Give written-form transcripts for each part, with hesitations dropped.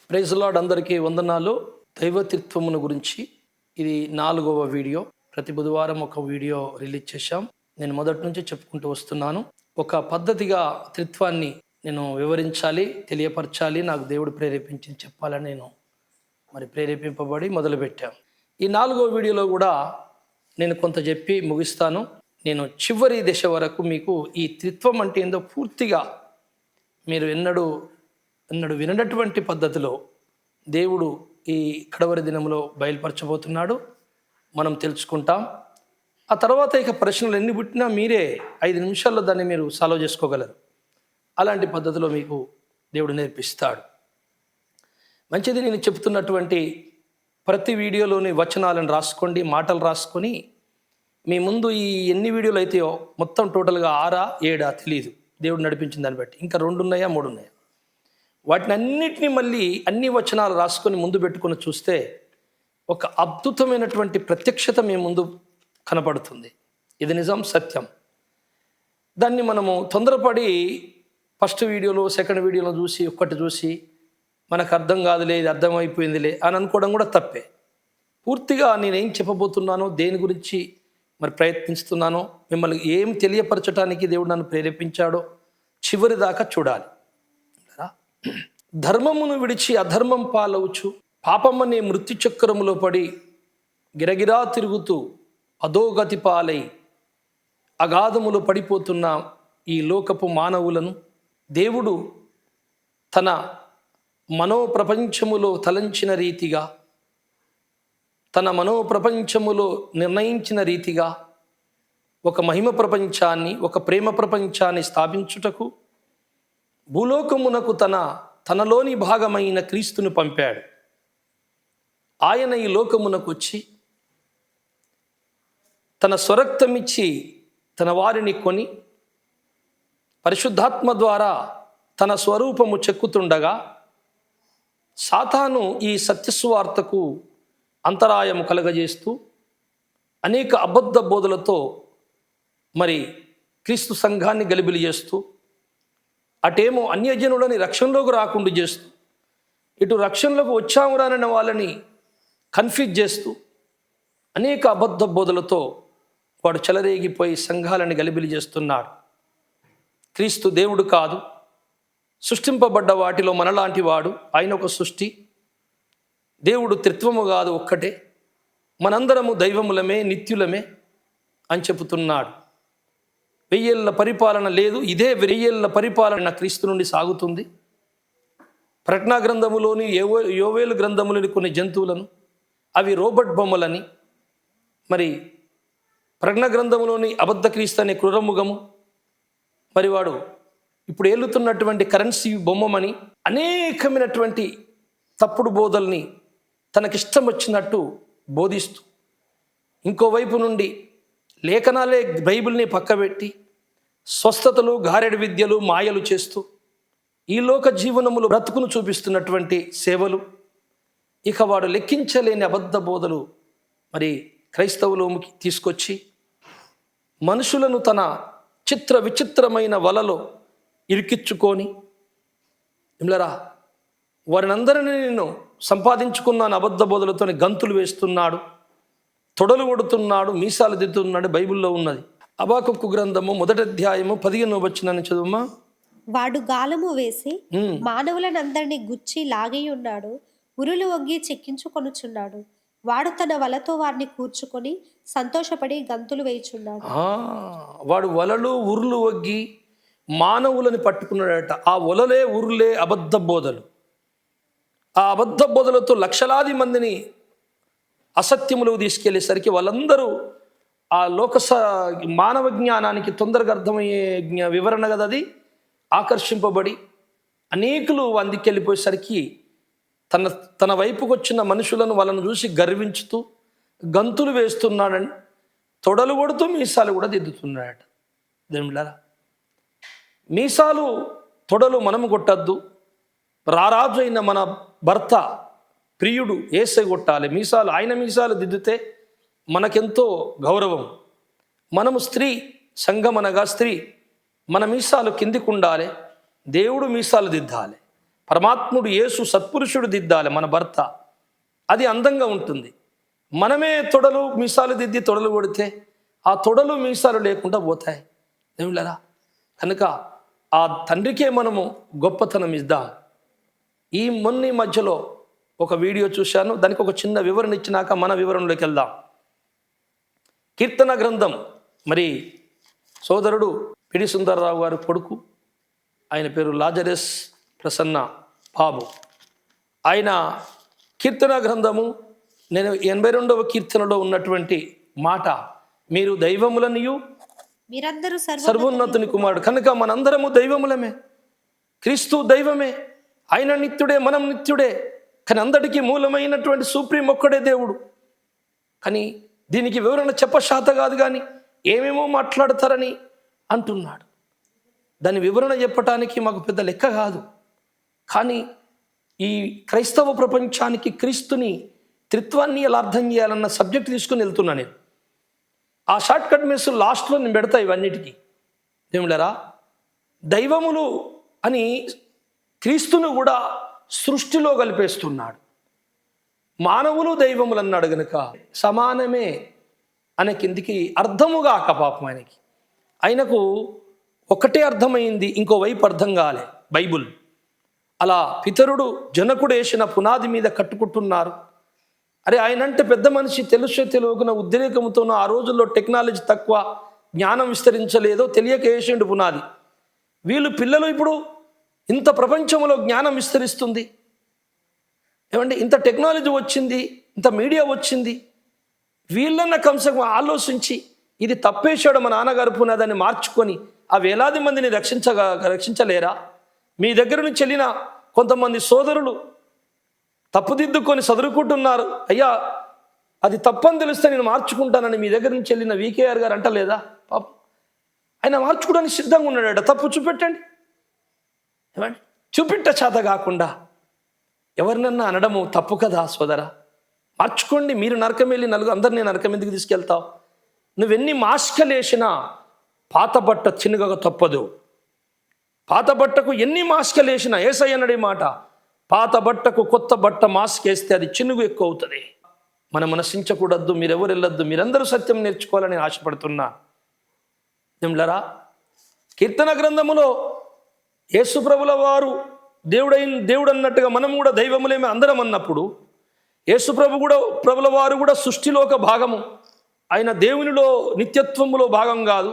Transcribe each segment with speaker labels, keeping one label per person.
Speaker 1: Praise lord, అందరికీ వందనాలు. దైవతిత్వమును గురించి ఇది 4వ వీడియో. ప్రతి బుధవారం ఒక వీడియో రిలీజ్ చేశాం. నేను మొదటి నుంచి చెప్పుకుంటూ వస్తున్నాను. ఒక పద్ధతిగా త్రిత్వాన్ని నేను వివరించాలి, తెలియపరచాలి, నాకు దేవుడు ప్రేరేపించి చెప్పాలని నేను ప్రేరేపింపబడి మొదలుపెట్టాను. ఈ 4వ వీడియోలో కూడా నేను కొంత చెప్పి ముగిస్తాను. నేను చివరి దశ వరకు మీకు ఈ త్రిత్వం అంటే ఏందో పూర్తిగా మీరు ఎన్నడూ విననటువంటి పద్ధతిలో దేవుడు ఈ కడవరి దినంలో బయలుపరచబోతున్నాడు. మనం తెలుసుకుంటాం. ఆ తర్వాత ఇక ప్రశ్నలు ఎన్ని పుట్టినా మీరే 5 నిమిషాల్లో దాన్ని మీరు సాల్వ్ చేసుకోగలరు. అలాంటి పద్ధతిలో మీకు దేవుడు నేర్పిస్తాడు. మంచిది. నేను చెప్తున్నటువంటి ప్రతి వీడియోలోని వచనాలను రాసుకోండి, మాటలు రాసుకొని మీ ముందు ఈ ఎన్ని వీడియోలు అయితాయో మొత్తం టోటల్గా 6 7 తెలియదు, దేవుడు నడిపించిన దాన్ని బట్టి. ఇంకా 2 ఉన్నాయా 3 ఉన్నాయా, వాటిని అన్నిటినీ మళ్ళీ అన్ని వచనాలు రాసుకొని ముందు పెట్టుకొని చూస్తే ఒక అద్భుతమైనటువంటి ప్రత్యక్షత మీ ముందు కనపడుతుంది. ఇది నిజం, సత్యం. దాన్ని మనము తొందరపడి ఫస్ట్ వీడియోలో సెకండ్ వీడియోలో చూసి ఒక్కటి చూసి మనకు అర్థం కాదులే, ఇది అర్థమైపోయిందిలే అని అనుకోవడం కూడా తప్పే. పూర్తిగా నేనేం చెప్పబోతున్నానో, దేని గురించి ప్రయత్నిస్తున్నానో, మిమ్మల్ని ఏం తెలియపరచడానికి దేవుడు నన్ను ప్రేరేపించాడో చివరి దాకా చూడాలి. ధర్మమును విడిచి అధర్మం పాలవుచు పాపమనే మృత్యు చక్రములో పడి గిరగిరా తిరుగుతూ అధోగతి పాలై అగాధములో పడిపోతున్న ఈ లోకపు మానవులను దేవుడు తన మనోప్రపంచములో తలంచిన రీతిగా, తన మనోప్రపంచములో నిర్ణయించిన రీతిగా ఒక మహిమ ప్రపంచాన్ని, ఒక ప్రేమ ప్రపంచాన్ని స్థాపించుటకు భూలోకమునకు తనలోని భాగమైన క్రీస్తును పంపాడు. ఆయన ఈ లోకమునకు వచ్చి తన స్వరక్తమిచ్చి తన వారిని కొని పరిశుద్ధాత్మ ద్వారా తన స్వరూపము చెక్కుతుండగా సాతాను ఈ సత్యసువార్తకు అంతరాయము కలగజేస్తూ అనేక అబద్ధ బోధలతో క్రీస్తు సంఘాన్ని గలిబిలి చేస్తూ, అటేమో అన్యజనులని రక్షణలోకి రాకుండా చేస్తూ, ఇటు రక్షణలోకి వచ్చాము రానన్న వాళ్ళని కన్ఫ్యూజ్ చేస్తూ అనేక అబద్ధ బోధలతో వాడు చెలరేగిపోయి సంఘాలని గలిబిలి చేస్తున్నాడు. క్రీస్తు దేవుడు కాదు, సృష్టింపబడ్డ వాటిలో మనలాంటి వాడు. ఆయన ఒక సృష్టి. దేవుడు త్రిత్వము కాదు, ఒక్కటే. మనందరము దైవములమే, నిత్యులమే అని చెబుతున్నాడు. 1000 ఏళ్ల పరిపాలన లేదు, ఇదే 1000 ఏళ్ల పరిపాలన క్రీస్తు నుండి సాగుతుంది. ప్రకటన గ్రంథములోని యోవేలు గ్రంథములోని కొన్ని జంతువులను, అవి రోబోట్ బొమ్మలని, ప్రకటన గ్రంథములోని అబద్ధ క్రీస్తు అనే క్రూరముఖము, వాడు ఇప్పుడు ఏలుతున్నటువంటి కరెన్సీ బొమ్మమని అనేకమైనటువంటి తప్పుడు బోధల్ని తనకిష్టం వచ్చినట్టు బోధిస్తూ, ఇంకోవైపు నుండి లేఖనాలే బైబిల్ని పక్కబెట్టి స్వస్థతలు, గారెడి విద్యలు, మాయలు చేస్తూ ఈ లోక జీవనములు బ్రతుకును చూపిస్తున్నటువంటి సేవలు, ఇక వాడు లెక్కించలేని అబద్ధ బోధలు క్రైస్తవులోకి తీసుకొచ్చి మనుషులను తన చిత్ర విచిత్రమైన వలలో ఇరికిచ్చుకొని, వారినందరినీ నేను సంపాదించుకున్నాను అబద్ధ బోధలతో గంతులు వేస్తున్నాడు, తొడలు కొడుతున్నాడు, మీసాలు దిద్దుతున్నాడు. బైబిల్లో ఉన్నది. హబక్కూకు గ్రంథము 1వ అధ్యాయము 15వ వచనాన్ని చదువుమా.
Speaker 2: వాడు గాలము వేసి మానవులనందరినీ గుచ్చి లాగి ఉన్నాడు, ఉరులు వంగి చెక్కించుకొనుచున్నాడు. వాడు తన వలతో వారిని కూర్చుకొని సంతోషపడి గంతులు వేయుచున్నాడు.
Speaker 1: వాడు వలలు ఉరులు వగ్గి మానవులని పట్టుకున్నాడట. ఆ వలలే ఉరులే అబద్ధ బోధలు. ఆ అబద్ధ బోధలతో లక్షలాది మందిని అసత్యములకు తీసుకెళ్లేసరికి వాళ్ళందరూ ఆ మానవ జ్ఞానానికి తొందరగా అర్థమయ్యే వివరణ కదా అది, ఆకర్షింపబడి అనేకులు అందుకెళ్ళిపోయేసరికి తన వైపుకు వచ్చిన మనుషులను వాళ్ళను చూసి గర్వించుతూ గంతులు వేస్తున్నాడని, తొడలు కొడుతూ మీసాలు కూడా దిద్దుతున్నాడట. దేవుళ్ళారా, మీసాలు తొడలు మనము కొట్టద్దు. రారాజు అయిన మన భర్త ప్రియుడు యేసే కొట్టాలి. ఆయన మీసాలు దిద్దితే మనకెంతో గౌరవం. మనము స్త్రీ, సంఘం అనగా స్త్రీ, మన మీసాలు కిందికి ఉండాలి. దేవుడు మీసాలు దిద్దాలి. పరమాత్ముడు యేసు సత్పురుషుడు దిద్దాలి మన భర్త, అది అందంగా ఉంటుంది. మనమే తొడలు మీసాలు దిద్ది తొడలు కొడితే ఆ తొడలు మీసాలు లేకుండా పోతాయి దేవుళ్ళరా. కనుక ఆ తండ్రికే మనము గొప్పతనం ఇద్దాం. ఈ మధ్యలో ఒక వీడియో చూశాను, దానికి ఒక చిన్న వివరణ ఇచ్చినాక మన వివరణలోకి వెళ్దాం. కీర్తన గ్రంథం, మరి సోదరుడు పిడి సుందరరావు గారు కొడుకు, ఆయన పేరు లాజరస్ ప్రసన్న బాబు. ఆయన కీర్తన గ్రంథము, నేను 82వ కీర్తనలో ఉన్నటువంటి మాట, మీరు దైవములనియు
Speaker 2: మీరందరూ
Speaker 1: సర్వోన్నతుని కుమారుడు. కనుక మనందరము దైవములమే, క్రీస్తు దైవమే, ఆయన నిత్యుడే, మనం నిత్యుడే. కానీ అందరికీ మూలమైనటువంటి సుప్రీం ఒక్కడే దేవుడు. కానీ దీనికి వివరణ చెప్పశాత కాదు, కానీ ఏమేమో మాట్లాడతారని అంటున్నాడు. దాని వివరణ చెప్పటానికి మాకు పెద్ద లెక్క కాదు. కానీ ఈ క్రైస్తవ ప్రపంచానికి క్రీస్తుని త్రిత్వాన్ని ఎలా అర్థం చేయాలన్న సబ్జెక్ట్ తీసుకుని వెళ్తున్నా నేను. ఆ షార్ట్ కట్ మిస్ లాస్ట్లో నేను పెడతా ఇవన్నిటికీ. దేవుళ్ళరా, దైవములు అని క్రీస్తును కూడా సృష్టిలో కలిపేస్తున్నాడు. మానవులు దైవములు అన్నాడు గనుక సమానమే అనే కిందికి అర్థముగాక పాపం ఆయనకు ఒకటే అర్థమైంది, ఇంకో వైపు అర్థం కాలే బైబుల్. అలా పితరుడు జనకుడు వేసిన పునాది మీద కట్టుకుంటున్నారు. అరే ఆయనంటే పెద్ద మనిషి, తెలియకున్న ఉద్రేకంతోనూ, ఆ రోజుల్లో టెక్నాలజీ తక్కువ, జ్ఞానం విస్తరించలేదో తెలియక వేసిండు పునాది. వీళ్ళు పిల్లలు ఇప్పుడు ఇంత ప్రపంచంలో జ్ఞానం విస్తరిస్తుంది ఏమంటే, ఇంత టెక్నాలజీ వచ్చింది, ఇంత మీడియా వచ్చింది, వీళ్ళన్న కంసకు ఆలోచించి ఇది తప్పేశాడు మా నాన్నగారు పునాదాన్ని మార్చుకొని ఆ వేలాది మందిని రక్షించలేరా? మీ దగ్గర నుంచి వెళ్ళిన కొంతమంది సోదరులు తప్పుదిద్దుకొని చదువుకుంటున్నారు, అయ్యా అది తప్పని తెలిస్తే నేను మార్చుకుంటానని మీ దగ్గర నుంచి వెళ్ళిన వికేఆర్ గారు అంటలేదా? పాపం ఆయన మార్చుకోవడానికి సిద్ధంగా ఉన్నాడట. తప్పు చూపెట్టండి, ఏమండి, చూపెట్ట చేత కాకుండా ఎవరినన్నా అనడము తప్పు కదా సోదరా. మార్చుకోండి, మీరు నరకం వెళ్ళి అందరినీ నరకం ఎందుకు తీసుకెళ్తావు? నువ్వెన్ని మాస్కలేసినా పాత బట్ట చిన్నగా తప్పదు. పాత బట్టకు ఎన్ని మాస్కలేసినా, యేసయ్య అన్నడే మాట, పాత బట్టకు కొత్త బట్ట మాస్క్ వేస్తే అది చినుగు ఎక్కువ అవుతుంది. మనం మనసించకూడద్దు, మీరెవరు వెళ్ళొద్దు, మీరందరూ సత్యం నేర్చుకోవాలని ఆశపడుతున్నా. నిమ్లరా, కీర్తన గ్రంథములో యేసుప్రభుల వారు దేవుడు అన్నట్టుగా మనం కూడా దైవములేమే అందరం అన్నప్పుడు, ప్రభుల వారు కూడా సృష్టిలో ఒక భాగము. ఆయన దేవునిలో నిత్యత్వములో భాగం కాదు,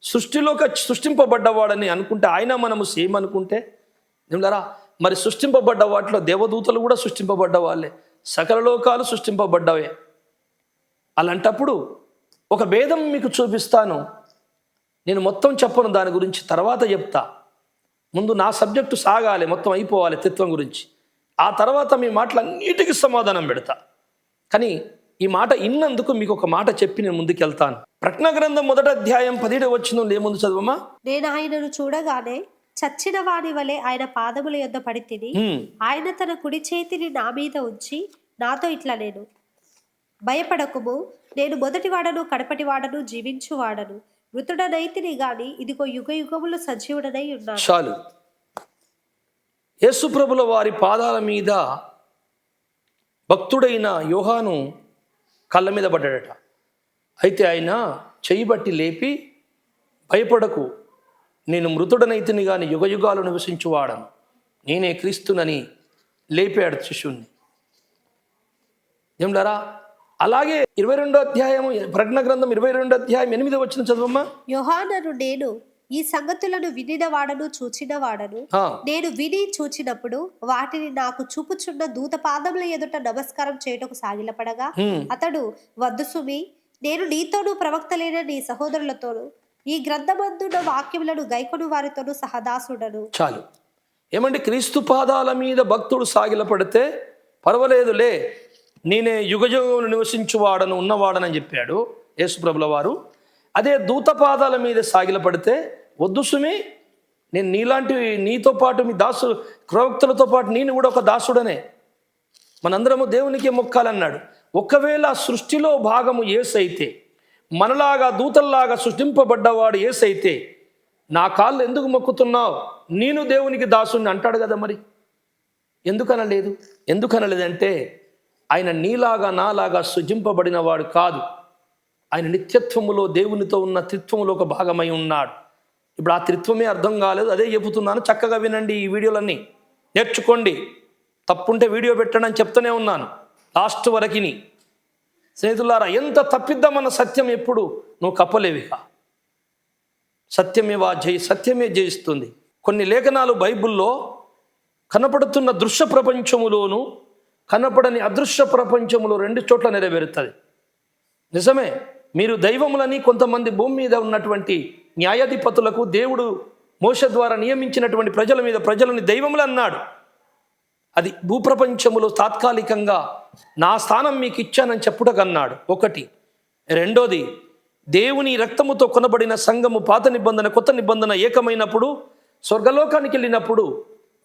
Speaker 1: సృష్టింపబడ్డవాడని అనుకుంటే, ఆయన మనము సేమ్ అనుకుంటే నిమ్లరా, మరి సృష్టింపబడ్డ వాటిలో దేవదూతలు కూడా సృష్టింపబడ్డ వాళ్ళే, సకల లోకాలు సృష్టింపబడ్డవే. అలాంటప్పుడు ఒక భేదం మీకు చూపిస్తాను. నేను మొత్తం చెప్పను, దాని గురించి తర్వాత చెప్తా. ముందు నా సబ్జెక్టు సాగాలి, మొత్తం అయిపోవాలి తత్వం గురించి. ఆ తర్వాత మీ మాటలన్నిటికీ సమాధానం పెడతా. కానీ ఈ మాట ఇన్నందుకు మీకు ఒక మాట చెప్పి నేను ముందుకు వెళ్తాను. ప్రకటన గ్రంథం 1వ అధ్యాయం 17వ వచనం ఏముంది చదవమా?
Speaker 2: నేను ఆయనను చూడగానే చచ్చిన వాడి వలె ఆయన పాదముల యొద్ద పడి తిని, ఆయన తన కుడి చేతిని నా మీద ఉంచి నాతో ఇట్లా, నేను భయపడకుము, నేను మొదటివాడను కడపటివాడను జీవించువాడను, మృతుడనైతిని గాని ఇదిగో యుగ యుగములు సజీవుడనై ఉన్నాను.
Speaker 1: చాలు. యేసుప్రభుల వారి పాదాల మీద భక్తుడైన యోహాను కళ్ళ మీద పడ్డాడట. అయితే ఆయన చెయ్యి బట్టి లేపి, భయపడకు, నేను మృతుడనైతిని గాని యుగ యుగాలు నివసించువాడను, నేనే క్రీస్తునని లేపాడు శిష్యుణ్ణి. ఏమిటారా? అలాగే 22వ అధ్యాయం ప్రకటన గ్రంథం 22వ అధ్యాయం 8వ వచనం చదవమ్మా.
Speaker 2: యోహానను నేను ఈ సంగతులను వినిన వాడను చూచిన వాడను, నేను విని చూచినప్పుడు వాటిని నాకు చూపుచున్న దూత పాదముల ఎదుట నమస్కారం చేయటకు సాగిలపడగా, అతడు, వద్దు సుమి, నేను నీతోనూ ప్రవక్తలైన నీ సహోదరులతోనూ ఈ గ్రంథమందున్న వాక్యములను గైకొను వారితోనూ సహదాసుడను.
Speaker 1: చాలు. ఏమంటే, క్రీస్తు పాదాల మీద భక్తుడు సాగిలపడితే పర్వాలేదులే, నేనే యుగయుగములు నివసించువాడను ఉన్నవాడనని చెప్పాడు యేసుప్రభుల వారు. అదే దూత పాదాల మీద సాగిలపడితే, వద్దు సుమి, నేను నీలాంటి, నీతో పాటు మీ ప్రవక్తలతో పాటు నేను కూడా ఒక దాసుడనే, మనందరము దేవునికి మొక్కాలన్నాడు. ఒకవేళ సృష్టిలో భాగము యేసైతే, మనలాగా దూతల్లాగా సృష్టింపబడ్డవాడు యేసైతే, నా కాళ్ళు ఎందుకు మొక్కుతున్నావు, నేను దేవునికి దాసుని అంటాడు కదా. మరి ఎందుకనలేదంటే ఆయన నీలాగా నాలాగా సృజింపబడిన వాడు కాదు. ఆయన నిత్యత్వములో దేవునితో ఉన్న త్రిత్వములో ఒక భాగమై ఉన్నాడు. ఇప్పుడు ఆ త్రిత్వమే అర్థం కాలేదు, అదే చెబుతున్నాను. చక్కగా వినండి, ఈ వీడియోలన్నీ నేర్చుకోండి. తప్పుంటే వీడియో పెట్టండి అని చెప్తూనే ఉన్నాను లాస్ట్ వరకిని. స్నేహితులారా, ఎంత తప్పిద్దామన్న సత్యం ఎప్పుడు నువ్వు కప్పలేవిక. సత్యమే జయిస్తుంది. కొన్ని లేఖనాలు బైబిల్లో కనపడుతున్న దృశ్య ప్రపంచములోను కనపడని అదృశ్య ప్రపంచములో 2 చోట్ల నెరవేరుతుంది. నిజమే, మీరు దైవములని కొంతమంది భూమి మీద ఉన్నటువంటి న్యాయాధిపతులకు దేవుడు మోషే ద్వారా నియమించినటువంటి ప్రజల మీద ప్రజలని దైవములు అన్నాడు. అది భూప్రపంచములో తాత్కాలికంగా నా స్థానం మీకు ఇచ్చానని చెప్పుటకన్నాడు. ఒకటి. రెండోది, దేవుని రక్తముతో కొనబడిన సంఘము పాత నిబంధన కొత్త నిబంధన ఏకమైనప్పుడు స్వర్గలోకానికి వెళ్ళినప్పుడు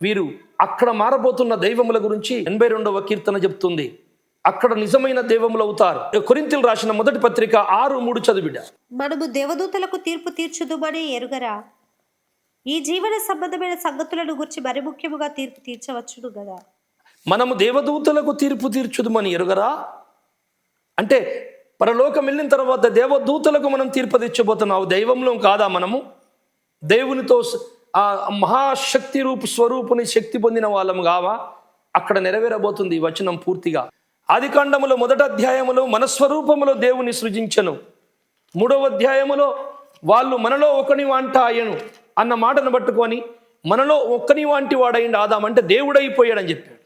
Speaker 1: వీరు అక్కడ మారబోతున్న దైవముల గురించి 82వ కీర్తన చెప్తుంది. అక్కడ నిజమైన దైవములు అవుతారు. కొరింథీయులకు రాసిన మొదటి పత్రిక 6:3 చదివిడ.
Speaker 2: మనము దేవదూతలకు తీర్పు తీర్చుదుమని ఎరుగరా? ఈ జీవన సంబంధమైన సంగతులను గురించి మరి ముఖ్యముగా తీర్పు తీర్చవచ్చును కదా.
Speaker 1: మనము దేవదూతలకు తీర్పు తీర్చుదుమని ఎరుగరా అంటే పరలోకం వెళ్ళిన తర్వాత దేవదూతలకు మనం తీర్పు తీర్చబోతున్నావు. దైవంలో కాదా మనము? దేవునితో ఆ మహాశక్తి స్వరూపుని శక్తి పొందిన వాళ్ళము కావా? అక్కడ నెరవేరబోతుంది ఈ వచనం పూర్తిగా. ఆదికాండములో 1వ అధ్యాయములో మన స్వరూపములో దేవుని సృజించను. 3వ అధ్యాయములో వాళ్ళు మనలో ఒకని వంట ఆయను అన్న మాటను పట్టుకొని మనలో ఒక్కని వంటి వాడైండు ఆదాం అంటే దేవుడైపోయాడని చెప్పాడు.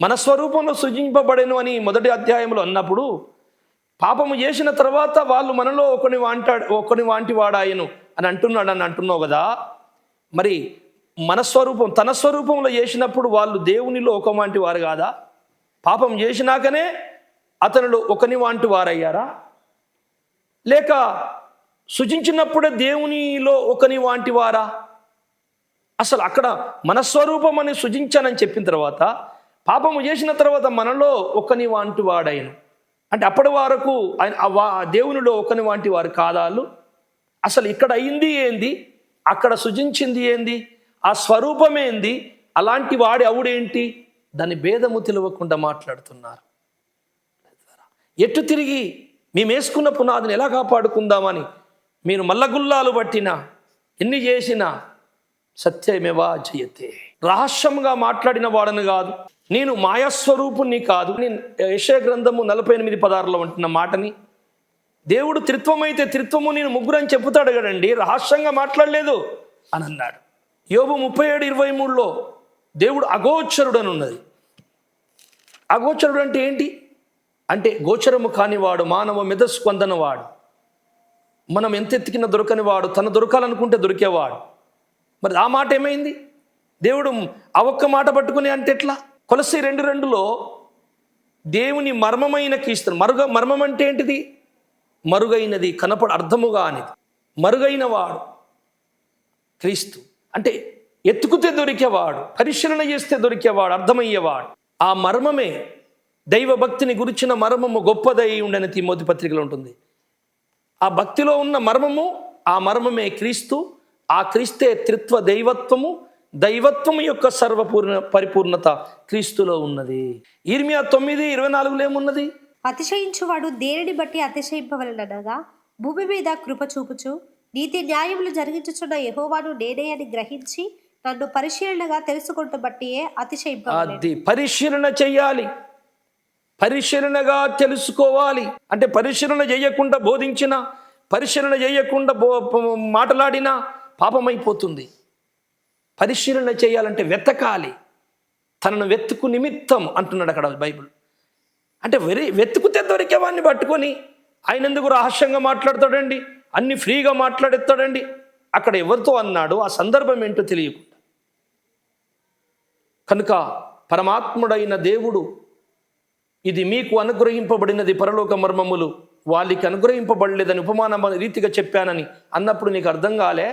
Speaker 1: మన స్వరూపంలో సృజింపబడెను అని 1వ అధ్యాయంలో అన్నప్పుడు పాపము చేసిన తర్వాత వాళ్ళు మనలో ఒకని వాంటి వాడాయను అని అంటున్నావు కదా. మరి మన స్వరూపం తన స్వరూపంలో చేసినప్పుడు వాళ్ళు దేవునిలో ఒక వంటి వారు కాదా? పాపం చేసినాకనే అతనిలో ఒకని వంటి వారయ్యారా? లేక సృజించినప్పుడే దేవునిలో ఒకని వంటి వారా? అసలు అక్కడ మన స్వరూపం అని సృజించానని చెప్పిన తర్వాత పాపము చేసిన తర్వాత మనలో ఒకని వంటి వాడైను అంటే అప్పటి వరకు ఆయన దేవునిలో ఒకని వంటి వారు కాదాలు. అసలు ఇక్కడ అయింది ఏంది, అక్కడ సృజించింది ఏంది, ఆ స్వరూపం ఏంది, అలాంటి వాడి అవుడేంటి, దాని భేదము తెలియకుండా మాట్లాడుతున్నారు. ఎటు తిరిగి మేము వేసుకున్న పునాదిని ఎలా కాపాడుకుందామని మీరు మల్లగుల్లాలు పట్టినా ఎన్ని చేసినా సత్యమేవా జయతే. రహస్యంగా మాట్లాడిన వాడను కాదు, నేను మాయాస్వరూపుణ్ణి కాదు. నేను యెషయా గ్రంథము 48:16 ఉంటున్న మాటని దేవుడు త్రిత్వమైతే త్రిత్వము నేను ముగ్గురు అని చెప్పుతాడు కదండి, రహస్యంగా మాట్లాడలేదు అని అన్నాడు. యోబు 37:23 దేవుడు అగోచరుడు అని ఉన్నది. అగోచరుడు అంటే ఏంటి అంటే గోచరము కానివాడు, మానవ మెదస్సు పొందనవాడు, మనం ఎంత ఎత్తికిన దొరకని వాడు, తన దొరకాలనుకుంటే దొరికేవాడు. మరి ఆ మాట ఏమైంది? దేవుడు ఆ ఒక్క మాట పట్టుకుని అంటే ఎట్లా? కొలస్సీ 2:2 దేవుని మర్మమైన క్రీస్తు. మర్మం అంటే ఏంటిది? మరుగైనది, అర్థముగా అనేది. మరుగైన వాడు క్రీస్తు అంటే ఎత్తుకుతే దొరికేవాడు, పరిశీలన చేస్తే దొరికేవాడు, అర్థమయ్యేవాడు. ఆ మర్మమే దైవభక్తిని గురించిన మర్మము గొప్పదై ఉండని తిమోతి పత్రికలో ఉంటుంది. ఆ భక్తిలో ఉన్న మర్మము, ఆ మర్మమే క్రీస్తు. ఆ క్రీస్తే త్రిత్వ దైవత్వము, దైవత్వము యొక్క పరిపూర్ణత క్రీస్తులో ఉన్నది. ఇర్మియా 9:24 ఏమున్నది?
Speaker 2: అతిశయించువాడు దేనిని బట్టి అతిశయింపవలనగా భూమి మీద కృప చూపుచు నీతి న్యాయములు జరిగించుచున్న యెహోవాను నేనే అని గ్రహించి నన్ను పరిశీలనగా తెలుసుకుంటూ బట్టియే అతిశయింపవలెను.
Speaker 1: అది పరిశీలన చెయ్యాలి, పరిశీలనగా తెలుసుకోవాలి. అంటే పరిశీలన చేయకుండా బోధించిన, పరిశీలన చేయకుండా మాట్లాడినా పాపమైపోతుంది. పరిశీలన చేయాలంటే వెతకాలి, తనను వెతుకు నిమిత్తం అంటున్నాడు అక్కడ బైబిల్. అంటే వెతుకుతే దొరికేవాడిని పట్టుకొని ఆయన ఎందుకు రహస్యంగా మాట్లాడతాడండి, అన్ని ఫ్రీగా మాట్లాడేస్తాడండి. అక్కడ ఎవరితో అన్నాడు, ఆ సందర్భం ఏంటో తెలియకుండా. కనుక పరమాత్ముడైన దేవుడు ఇది మీకు అనుగ్రహింపబడినది పరలోక మర్మములు, వాళ్ళకి అనుగ్రహింపబడలేదని ఉపమాన రీతిగా చెప్పానని అన్నప్పుడు నీకు అర్థం కాలే.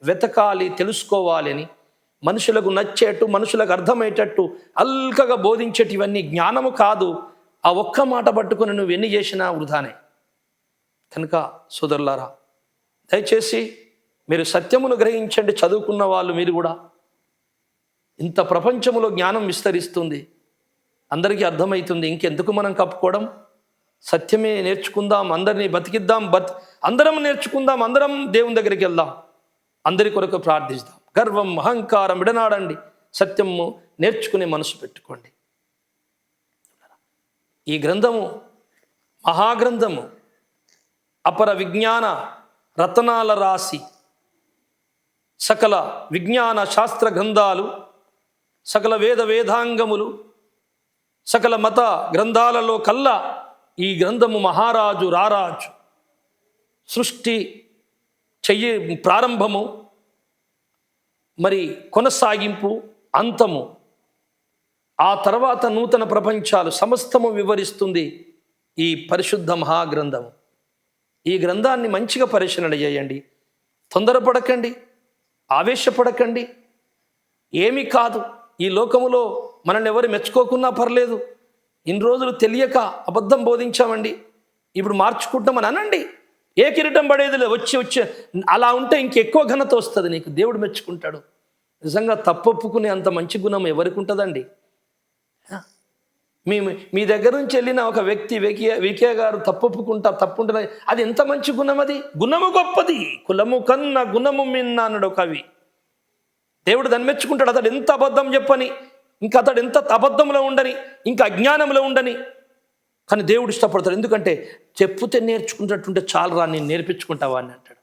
Speaker 1: వెతకాలి, తెలుసుకోవాలి అని. మనుషులకు నచ్చేట్టు, మనుషులకు అర్థమయ్యేటట్టు అల్కగా బోధించేటివన్నీ జ్ఞానము కాదు. ఆ ఒక్క మాట పట్టుకుని నువ్వు ఎన్ని చేసినా వృధానే. కనుక సోదరులారా, దయచేసి మీరు సత్యమును గ్రహించండి. చదువుకున్న వాళ్ళు మీరు కూడా ఇంత ప్రపంచంలో జ్ఞానం విస్తరిస్తుంది, అందరికీ అర్థమవుతుంది, ఇంకెందుకు మనం కప్పుకోవడం? సత్యమే నేర్చుకుందాం, అందరినీ బతికిద్దాం, అందరం నేర్చుకుందాం, అందరం దేవుని దగ్గరికి వెళ్దాం, అందరి కొరకు ప్రార్థిస్తాం. గర్వం అహంకారం విడనాడండి, సత్యము నేర్చుకునే మనసు పెట్టుకోండి. ఈ గ్రంథము మహాగ్రంథము, అపర విజ్ఞాన రతనాల రాశి, సకల విజ్ఞాన శాస్త్ర గ్రంథాలు, సకల వేదాంగములు, సకల మత గ్రంథాలలో కల్లా ఈ గ్రంథము మహారాజు రారాజు. సృష్టి ప్రారంభము, మరి కొనసాగింపు, అంతము, ఆ తర్వాత నూతన ప్రపంచాలు సమస్తము వివరిస్తుంది ఈ పరిశుద్ధ మహాగ్రంథము. ఈ గ్రంథాన్ని మంచిగా పరిశీలన చేయండి. తొందరపడకండి, ఆవేశపడకండి. ఏమీ కాదు, ఈ లోకములో మనల్ని ఎవరు మెచ్చుకోకున్నా పర్లేదు. ఇన్ని రోజులు తెలియక అబద్ధం బోధించామండి, ఇప్పుడు మార్చుకుంటామని అనండి. ఏ కిరీటం పడేదిలే, వచ్చి అలా ఉంటే ఇంకెక్కువ ఘనత వస్తుంది నీకు, దేవుడు మెచ్చుకుంటాడు. నిజంగా తప్పొప్పుకునే అంత మంచి గుణం ఎవరికి ఉంటుందండి? మీ దగ్గర నుంచి వెళ్ళిన ఒక వ్యక్తి వికే గారు తప్పొప్పుకుంటా, తప్పుంటున్నా, అది ఎంత మంచి గుణం! అది గుణము గొప్పది, కులము కన్నా గుణము మిన్న అన్నాడు కవి. దేవుడు దాన్ని మెచ్చుకుంటాడు. అతడు ఎంత అబద్ధం చెప్పని, ఇంకా అతడు ఎంత అబద్ధంలో ఉండని, ఇంకా అజ్ఞానంలో ఉండని, కానీ దేవుడు ఇష్టపడతాడు. ఎందుకంటే చెప్పుతే నేర్చుకున్నట్టుంటే చాలరా, నేను నేర్పించుకుంటావా అని అంటాడు.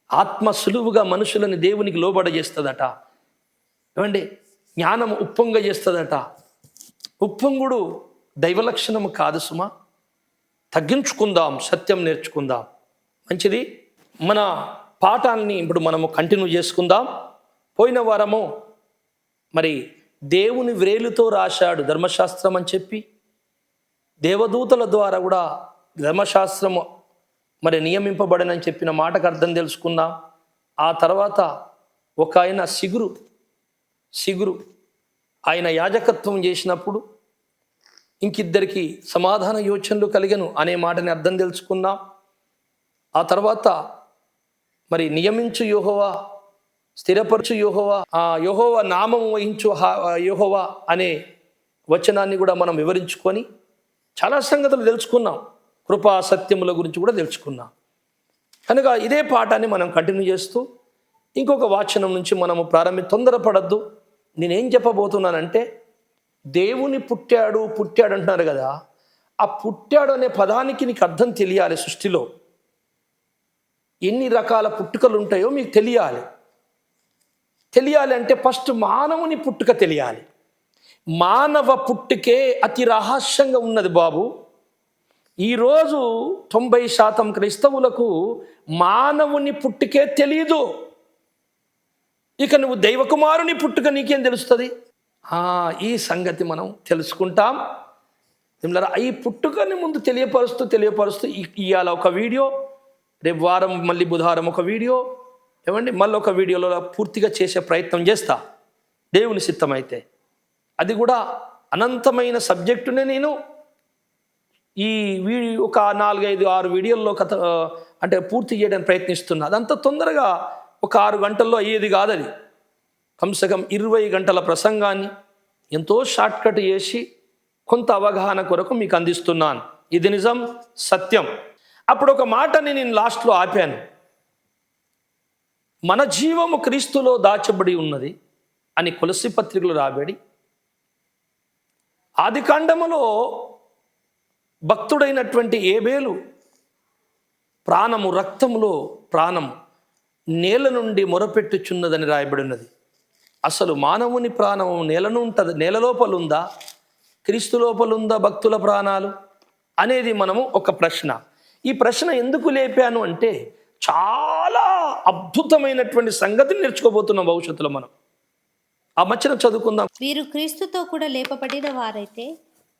Speaker 1: ఆత్మ సులువుగా మనుషులని దేవునికి లోబడ చేస్తుందట. ఏమండి, జ్ఞానం ఉప్పొంగ చేస్తుందట. ఉప్పొంగుడు దైవ లక్షణము కాదు సుమా. తగ్గించుకుందాం, సత్యం నేర్చుకుందాం. మంచిది. మన పాఠాన్ని ఇప్పుడు మనము కంటిన్యూ చేసుకుందాం. పోయిన వారము మరి దేవుని వ్రేలుతో రాశాడు ధర్మశాస్త్రం అని చెప్పి, దేవదూతల ద్వారా కూడా ధర్మశాస్త్రము మరి నియమింపబడనని చెప్పిన మాటకు అర్థం తెలుసుకుందాం. ఆ తర్వాత ఒక ఆయన సిగురు ఆయన యాజకత్వం చేసినప్పుడు ఇంకిద్దరికి సమాధాన యోచనలు కలిగను అనే మాటని అర్థం తెలుసుకుందాం. ఆ తర్వాత మరి నియమించు యెహోవా, స్థిరపరచు యెహోవా, యెహోవా నామం వహించు యెహోవా అనే వచనాన్ని కూడా మనం వివరించుకొని చాలా సంగతులు తెలుసుకున్నాం. కృపా సత్యముల గురించి కూడా తెలుసుకున్నాం. కనుక ఇదే పాఠాన్ని మనం కంటిన్యూ చేస్తూ ఇంకొక వాచనం నుంచి మనము తొందరపడద్దు. నేనేం చెప్పబోతున్నానంటే, దేవుని పుట్టాడు అంటున్నారు కదా, ఆ పుట్టాడు అనే పదానికి నీకు అర్థం తెలియాలి. సృష్టిలో ఎన్ని రకాల పుట్టుకలు ఉంటాయో మీకు తెలియాలి అంటే ఫస్ట్ మానవుని పుట్టుక తెలియాలి. మానవ పుట్టుకే అతి రహస్యంగా ఉన్నది బాబు. ఈరోజు 90% క్రైస్తవులకు మానవుని పుట్టుకే తెలియదు. ఇక నువ్వు దైవకుమారుని పుట్టుక నీకేం తెలుస్తుంది? ఈ సంగతి మనం తెలుసుకుంటాం. ఈ పుట్టుకని ముందు తెలియపరుస్తూ ఇవాళ ఒక వీడియో, రేపు వారం మళ్ళీ బుధవారం ఒక వీడియో, ఏమండి మళ్ళీ ఒక వీడియోలో పూర్తిగా చేసే ప్రయత్నం చేస్తా దేవుని సిద్ధమైతే. అది కూడా అనంతమైన సబ్జెక్టునే నేను ఈ ఒక 4-5-6 వీడియోల్లో అంటే పూర్తి చేయడానికి ప్రయత్నిస్తున్నా. అదంతా తొందరగా ఒక 6 గంటల్లో అయ్యేది కాదు. అది కమ్సకం 20 గంటల ప్రసంగాన్ని ఎంతో షార్ట్కట్ చేసి కొంత అవగాహన కొరకు మీకు అందిస్తున్నాను. ఇది నిజం, సత్యం. అప్పుడు ఒక మాటని నేను లాస్ట్లో ఆపాను. మన జీవము క్రీస్తులో దాచబడి ఉన్నది అని కొలస్సీ పత్రికలు రాబడి, ఆదికాండములో భక్తుడైనటువంటి ఏబేలు ప్రాణము, రక్తములో ప్రాణము నేల నుండి మొరపెట్టుచున్నదని రాయబడి ఉన్నది. అసలు మానవుని ప్రాణము నేల లోపల ఉందా, క్రీస్తు లోపల ఉందా భక్తుల ప్రాణాలు అనేది మనము ఒక ప్రశ్న. ఈ ప్రశ్న ఎందుకు లేపాను అంటే, చాలా అద్భుతమైనటువంటి సంగతిని నేర్చుకోబోతున్నాం భవిష్యత్తులో. మనం ఆ మధ్యన చదువుకుందాం.
Speaker 2: వీరు క్రీస్తుతో కూడా లేపబడిన వారైతే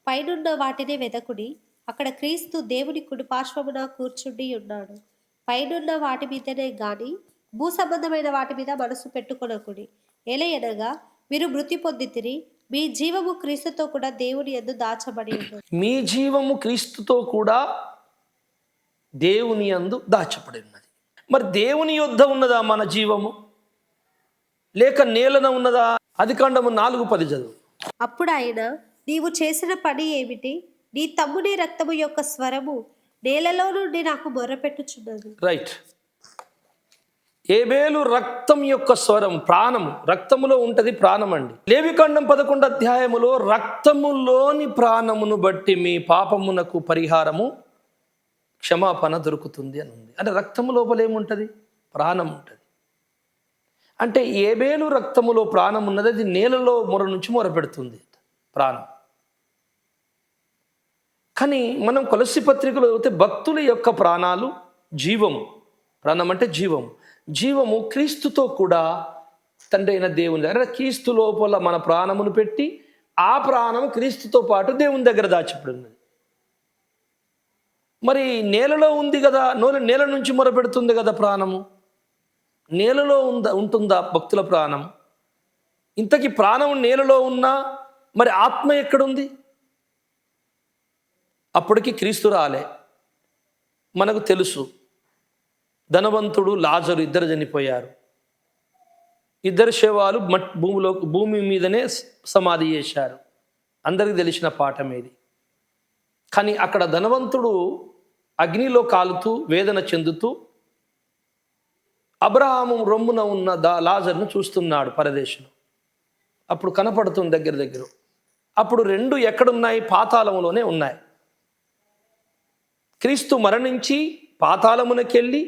Speaker 2: పైనున్న వాటినే వెదకుడి, అక్కడ క్రీస్తు దేవుని కుడి పార్శ్వమున కూర్చుండి ఉన్నాడు. పైనున్న వాటి మీదనే గాని భూ సంబంధమైన వాటి మీద మనసు పెట్టుకొనకుడి. ఎలయనగా మీరు మృతి పొందితిరి, మీ జీవము క్రీస్తుతో కూడా దేవుని యందు దాచబడి ఉన్నది.
Speaker 1: మీ జీవము క్రీస్తుతో కూడా దేవుని యందు దాచబడి ఉన్నది. మరి దేవుని యొద్ద ఉన్నదా మన జీవము? లేక నేలన ఉన్నదా? ఆదికాండము 4:10 చదువు.
Speaker 2: అప్పుడు ఆయన, నీవు చేసిన పని ఏమిటి? నీ తమ్ముని రక్తము యొక్క స్వరము నేలలో నుండి నాకు మొర్రపెట్టుచున్నది.
Speaker 1: రైట్. ఏబేలు రక్తం యొక్క స్వరం, ప్రాణము, రక్తములో ఉంటది ప్రాణం అండి. లేవికాండం 11 అధ్యాయములో రక్తములోని ప్రాణమును బట్టి మీ పాపమునకు పరిహారము, క్షమాపణ దొరుకుతుంది అని ఉంది. అంటే రక్తము లోపల ఏముంటుంది? ప్రాణం ఉంటుంది. అంటే ఏబేలు రక్తములో ప్రాణం ఉన్నది, అది నేలలో మొర నుంచి మొరపెడుతుంది ప్రాణం. కానీ మనం కొలస్సీ పత్రికలో చదివితే భక్తుల యొక్క ప్రాణాలు జీవము, ప్రాణం అంటే జీవము, జీవము క్రీస్తుతో కూడా తండ్రి అయిన దేవుని దగ్గర, క్రీస్తు లోపల మన ప్రాణమును పెట్టి ఆ ప్రాణం క్రీస్తుతో పాటు దేవుని దగ్గర దాచిపడింది. మరి నేలలో ఉంది కదా, నేల నుంచి మొరపెడుతుంది కదా ప్రాణము. నేలలో ఉంటుందా భక్తుల ప్రాణం? ఇంతకీ ప్రాణం నేలలో ఉన్నా మరి ఆత్మ ఎక్కడుంది? అప్పటికి క్రీస్తు రాలే. మనకు తెలుసు, ధనవంతుడు లాజరు ఇద్దరు చనిపోయారు. ఇద్దరు శవాలు భూమి మీదనే సమాధి చేశారు. అందరికీ తెలిసిన పాఠం ఇది. కానీ అక్కడ ధనవంతుడు అగ్నిలో కాలుతూ వేదన చెందుతూ అబ్రహాము రొమ్మున ఉన్న లాజర్ను చూస్తున్నాడు పరదేశంలో. అప్పుడు కనపడుతుంది దగ్గర. అప్పుడు రెండు ఎక్కడున్నాయి? పాతాళములోనే ఉన్నాయి. క్రీస్తు మరణించి పాతాళమునకెళ్ళి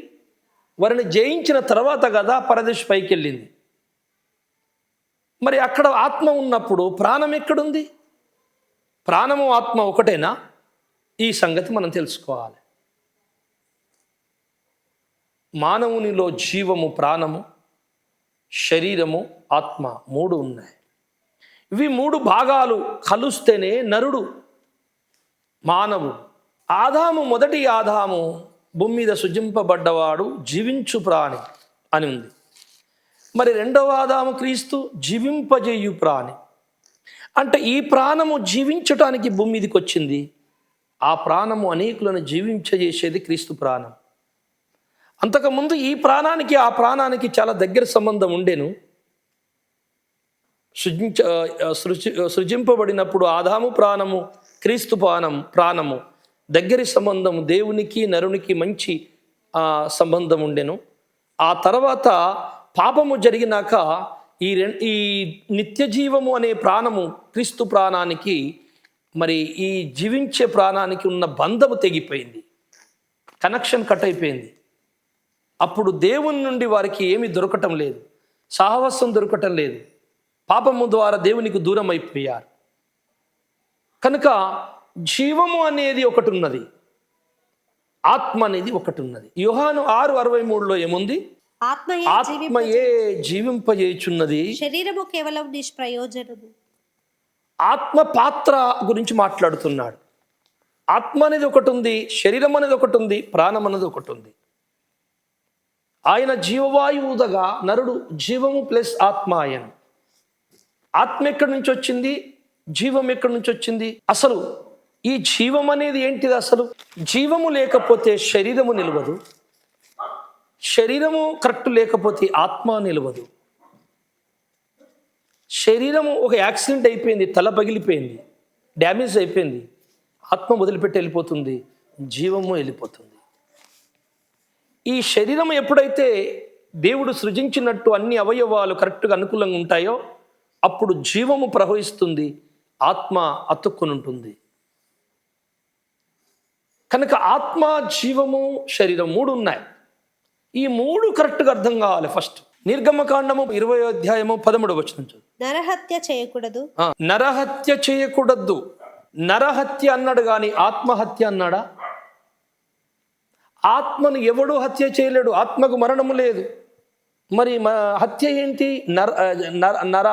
Speaker 1: వారిని జయించిన తర్వాత కదా పరదేశ్ పైకి వెళ్ళింది. మరి అక్కడ ఆత్మ ఉన్నప్పుడు ప్రాణం ఎక్కడుంది? ప్రాణము ఆత్మ ఒకటేనా? ఈ సంగతి మనం తెలుసుకోవాలి. మానవునిలో జీవము, ప్రాణము, శరీరము, ఆత్మ మూడు ఉన్నాయి. ఇవి మూడు భాగాలు కలుస్తేనే నరుడు, మానవుడు. ఆదాము, మొదటి ఆదాము భూమి మీద సృజింపబడ్డవాడు జీవించు ప్రాణి అని ఉంది. మరి రెండవ ఆదాము క్రీస్తు జీవింపజేయు ప్రాణి. అంటే ఈ ప్రాణము జీవించటానికి భూమి మీదకి వచ్చింది. ఆ ప్రాణము అనేకులను జీవించజేసేది క్రీస్తు ప్రాణం. అంతకుముందు ఈ ప్రాణానికి ఆ ప్రాణానికి చాలా దగ్గర సంబంధం ఉండేను. సృజింపబడినప్పుడు ఆదాము ప్రాణము, క్రీస్తు ప్రాణము దగ్గరి సంబంధం, దేవునికి నరునికి మంచి సంబంధం ఉండెను. ఆ తర్వాత పాపము జరిగినాక ఈ నిత్య జీవము అనే ప్రాణము క్రీస్తు ప్రాణానికి, మరి ఈ జీవించే ప్రాణానికి ఉన్న బంధము తెగిపోయింది, కనెక్షన్ కట్ అయిపోయింది. అప్పుడు దేవుని నుండి వారికి ఏమీ దొరకటం లేదు, సహవాసం దొరకటం లేదు. పాపము ద్వారా దేవునికి దూరం అయిపోయారు. కనుక జీవము అనేది ఒకటి ఉన్నది, ఆత్మ అనేది ఒకటి ఉన్నది. యోహాను 6:63లో ఏముంది? ఆత్మయే జీవింపజేయుచున్నది,
Speaker 2: శరీరము కేవలం నిష్ప్రయోజనము.
Speaker 1: ఆత్మ పాత్ర గురించి మాట్లాడుతున్నాడు. ఆత్మ అనేది ఒకటి ఉంది, శరీరం అనేది ఒకటి ఉంది, ప్రాణం అనేది ఒకటి ఉంది. ఆయన జీవవాయువుదగా నరుడు జీవము ప్లస్ ఆత్మ. ఆయన ఆత్మ ఎక్కడి నుంచి వచ్చింది? జీవం ఎక్కడి నుంచి వచ్చింది? అసలు ఈ జీవం అనేది ఏంటిది? అసలు జీవము లేకపోతే శరీరము నిలవదు, శరీరము కరెక్ట్ లేకపోతే ఆత్మ నిలవదు. శరీరము ఒక యాక్సిడెంట్ అయిపోయింది, తల పగిలిపోయింది, డ్యామేజ్ అయిపోయింది, ఆత్మ వదిలిపెట్టి వెళ్ళిపోతుంది, జీవము వెళ్ళిపోతుంది. ఈ శరీరం ఎప్పుడైతే దేవుడు సృజించినట్టు అన్ని అవయవాలు కరెక్ట్గా అనుకూలంగా ఉంటాయో అప్పుడు జీవము ప్రవహిస్తుంది, ఆత్మ అతుక్కుని ఉంటుంది. కనుక ఆత్మ, జీవము, శరీరం మూడు ఉన్నాయి. ఈ మూడు కరెక్ట్గా అర్థం కావాలి. ఫస్ట్ నిర్గమకాండము 20వ అధ్యాయము 13వ వచనం.
Speaker 2: నరహత్య చేయకూడదు.
Speaker 1: నరహత్య చేయకూడదు. నరహత్య అన్నాడు కానీ ఆత్మహత్య అన్నాడా? ఆత్మను ఎవడు హత్య చేయలేడు, ఆత్మకు మరణము లేదు. మరి హత్య ఏంటి? నర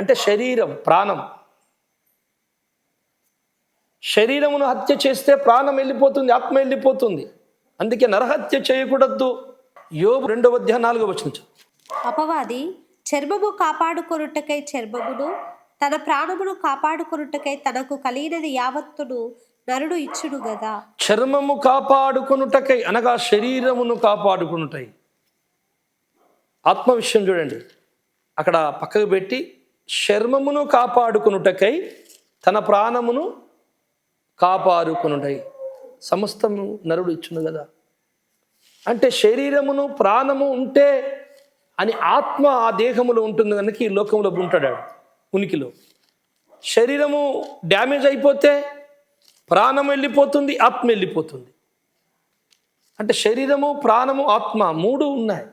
Speaker 1: అంటే శరీరం, ప్రాణం. శరీరమును హత్య చేస్తే ప్రాణం వెళ్ళిపోతుంది, ఆత్మ వెళ్ళిపోతుంది. అందుకే నరహత్య చేయకూడదు. యోబు 2వ అధ్యాయం 4వ వచనం.
Speaker 2: అపవాది చర్మము కాపాడుకొనుటకై చర్మమును, తన ప్రాణమును కాపాడుకొనుటకై తనకు కలిగినది యావత్తును నరుడు ఇచ్చుడు గదా.
Speaker 1: చర్మము కాపాడుకొనుటకై అనగా శరీరమును కాపాడుకొనుటై. ఆత్మ విషయం చూడండి, అక్కడ పక్కకు పెట్టి చర్మమును కాపాడుకొనుటకై తన ప్రాణమును కాపాడుకొనుటై సమస్తము నరుడు ఇచ్చును కదా. అంటే శరీరమును ప్రాణము ఉంటే అని ఆత్మ ఆ దేహములో ఉంటుంది కనుక ఈ లోకంలో ఉంటాడు ఉనికిలో. శరీరము డ్యామేజ్ అయిపోతే ప్రాణం వెళ్ళిపోతుంది, ఆత్మ వెళ్ళిపోతుంది. అంటే శరీరము ప్రాణము ఆత్మ మూడు ఉన్నాయి.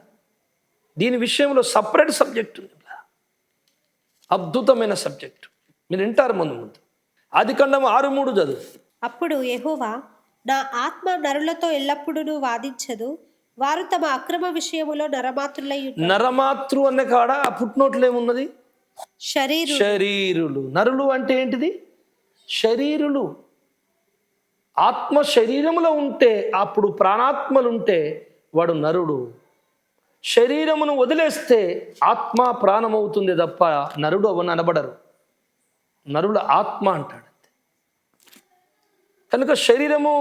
Speaker 1: దీని విషయంలో సపరేట్ సబ్జెక్ట్ ఉంది, అద్భుతమైన సబ్జెక్ట్. మీరు వింటారు ముందు ముందు. ఆదికాండము 6:3 చదువు.
Speaker 2: అప్పుడు యెహోవా, నా ఆత్మ నరులతో ఎల్లప్పుడూ వాదించదు, వారు తమ అక్రమ విషయములో నరమాత్రులై ఉన్నారు.
Speaker 1: నరమాతృ అనే కాడ ఆ పుట్టినోట్లు ఏమున్నది? శరీరులు. నరులు అంటే ఏంటిది? శరీరులు. ఆత్మ శరీరములో ఉంటే అప్పుడు ప్రాణాత్మలుంటే వాడు నరుడు. శరీరమును వదిలేస్తే ఆత్మ ప్రాణమవుతుంది తప్ప నరుడు అవని అనబడరు. నరుల ఆత్మ అంటాడు. కనుక శరీరము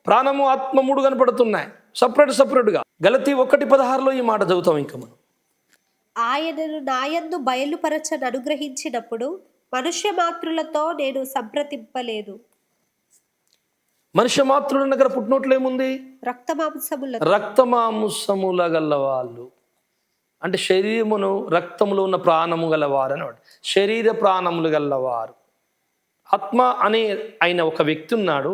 Speaker 1: ప్రాణము ఆత్మ మూడు కనపడుతున్నాయి సపరేట్గా. గలతీ 1:16 ఈ మాట చదువుతాం ఇంకా మనం.
Speaker 2: ఆయనను నాయందు బయలుపరచని అనుగ్రహించినప్పుడు మనుష్య మాతృలతో నేను సంప్రదింపలేదు.
Speaker 1: మనుష్య మాతృల దగ్గర పుట్టినోట్లు ఏముంది?
Speaker 2: రక్తమాంసముల
Speaker 1: గలవాళ్ళు. అంటే శరీరమును రక్తములో ఉన్న ప్రాణము గలవారు అన్నమాట. శరీర ప్రాణములు గలవారు. ఆత్మ అనే ఆయన ఒక వ్యక్తి ఉన్నాడు,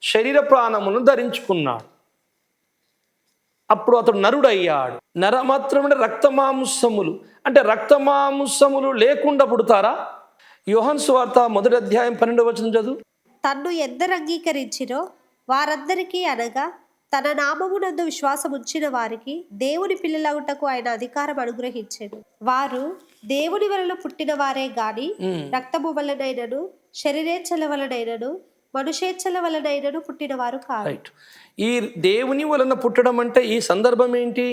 Speaker 1: శరీర ప్రాణములను ధరించుకున్నాడు. అప్పుడు అతడు నరుడు అయ్యాడు. నరమాత్రం అంటే రక్తమాంసములు. అంటే రక్తమాంసములు లేకుండా పుడతారా? యోహాను సువార్త 1:12 చదువు.
Speaker 2: తన్ను ఎందరు అంగీకరించినో వారందరికీ, అనగా తన నామమునందు విశ్వాసం ఉంచిన వారికి దేవుని పిల్లలగుటకు ఆయన అధికారం అనుగ్రహించాడు. వారు దేవుని వలన పుట్టిన వారే గాని రక్తము వలనైనను శరీరేచ్ఛల వలనైనను మనుషేచ్ఛల వలనైనను పుట్టిన వారు కాదు.
Speaker 1: ఈ దేవుని వలన పుట్టడం అంటే ఈ సందర్భం ఏంటి?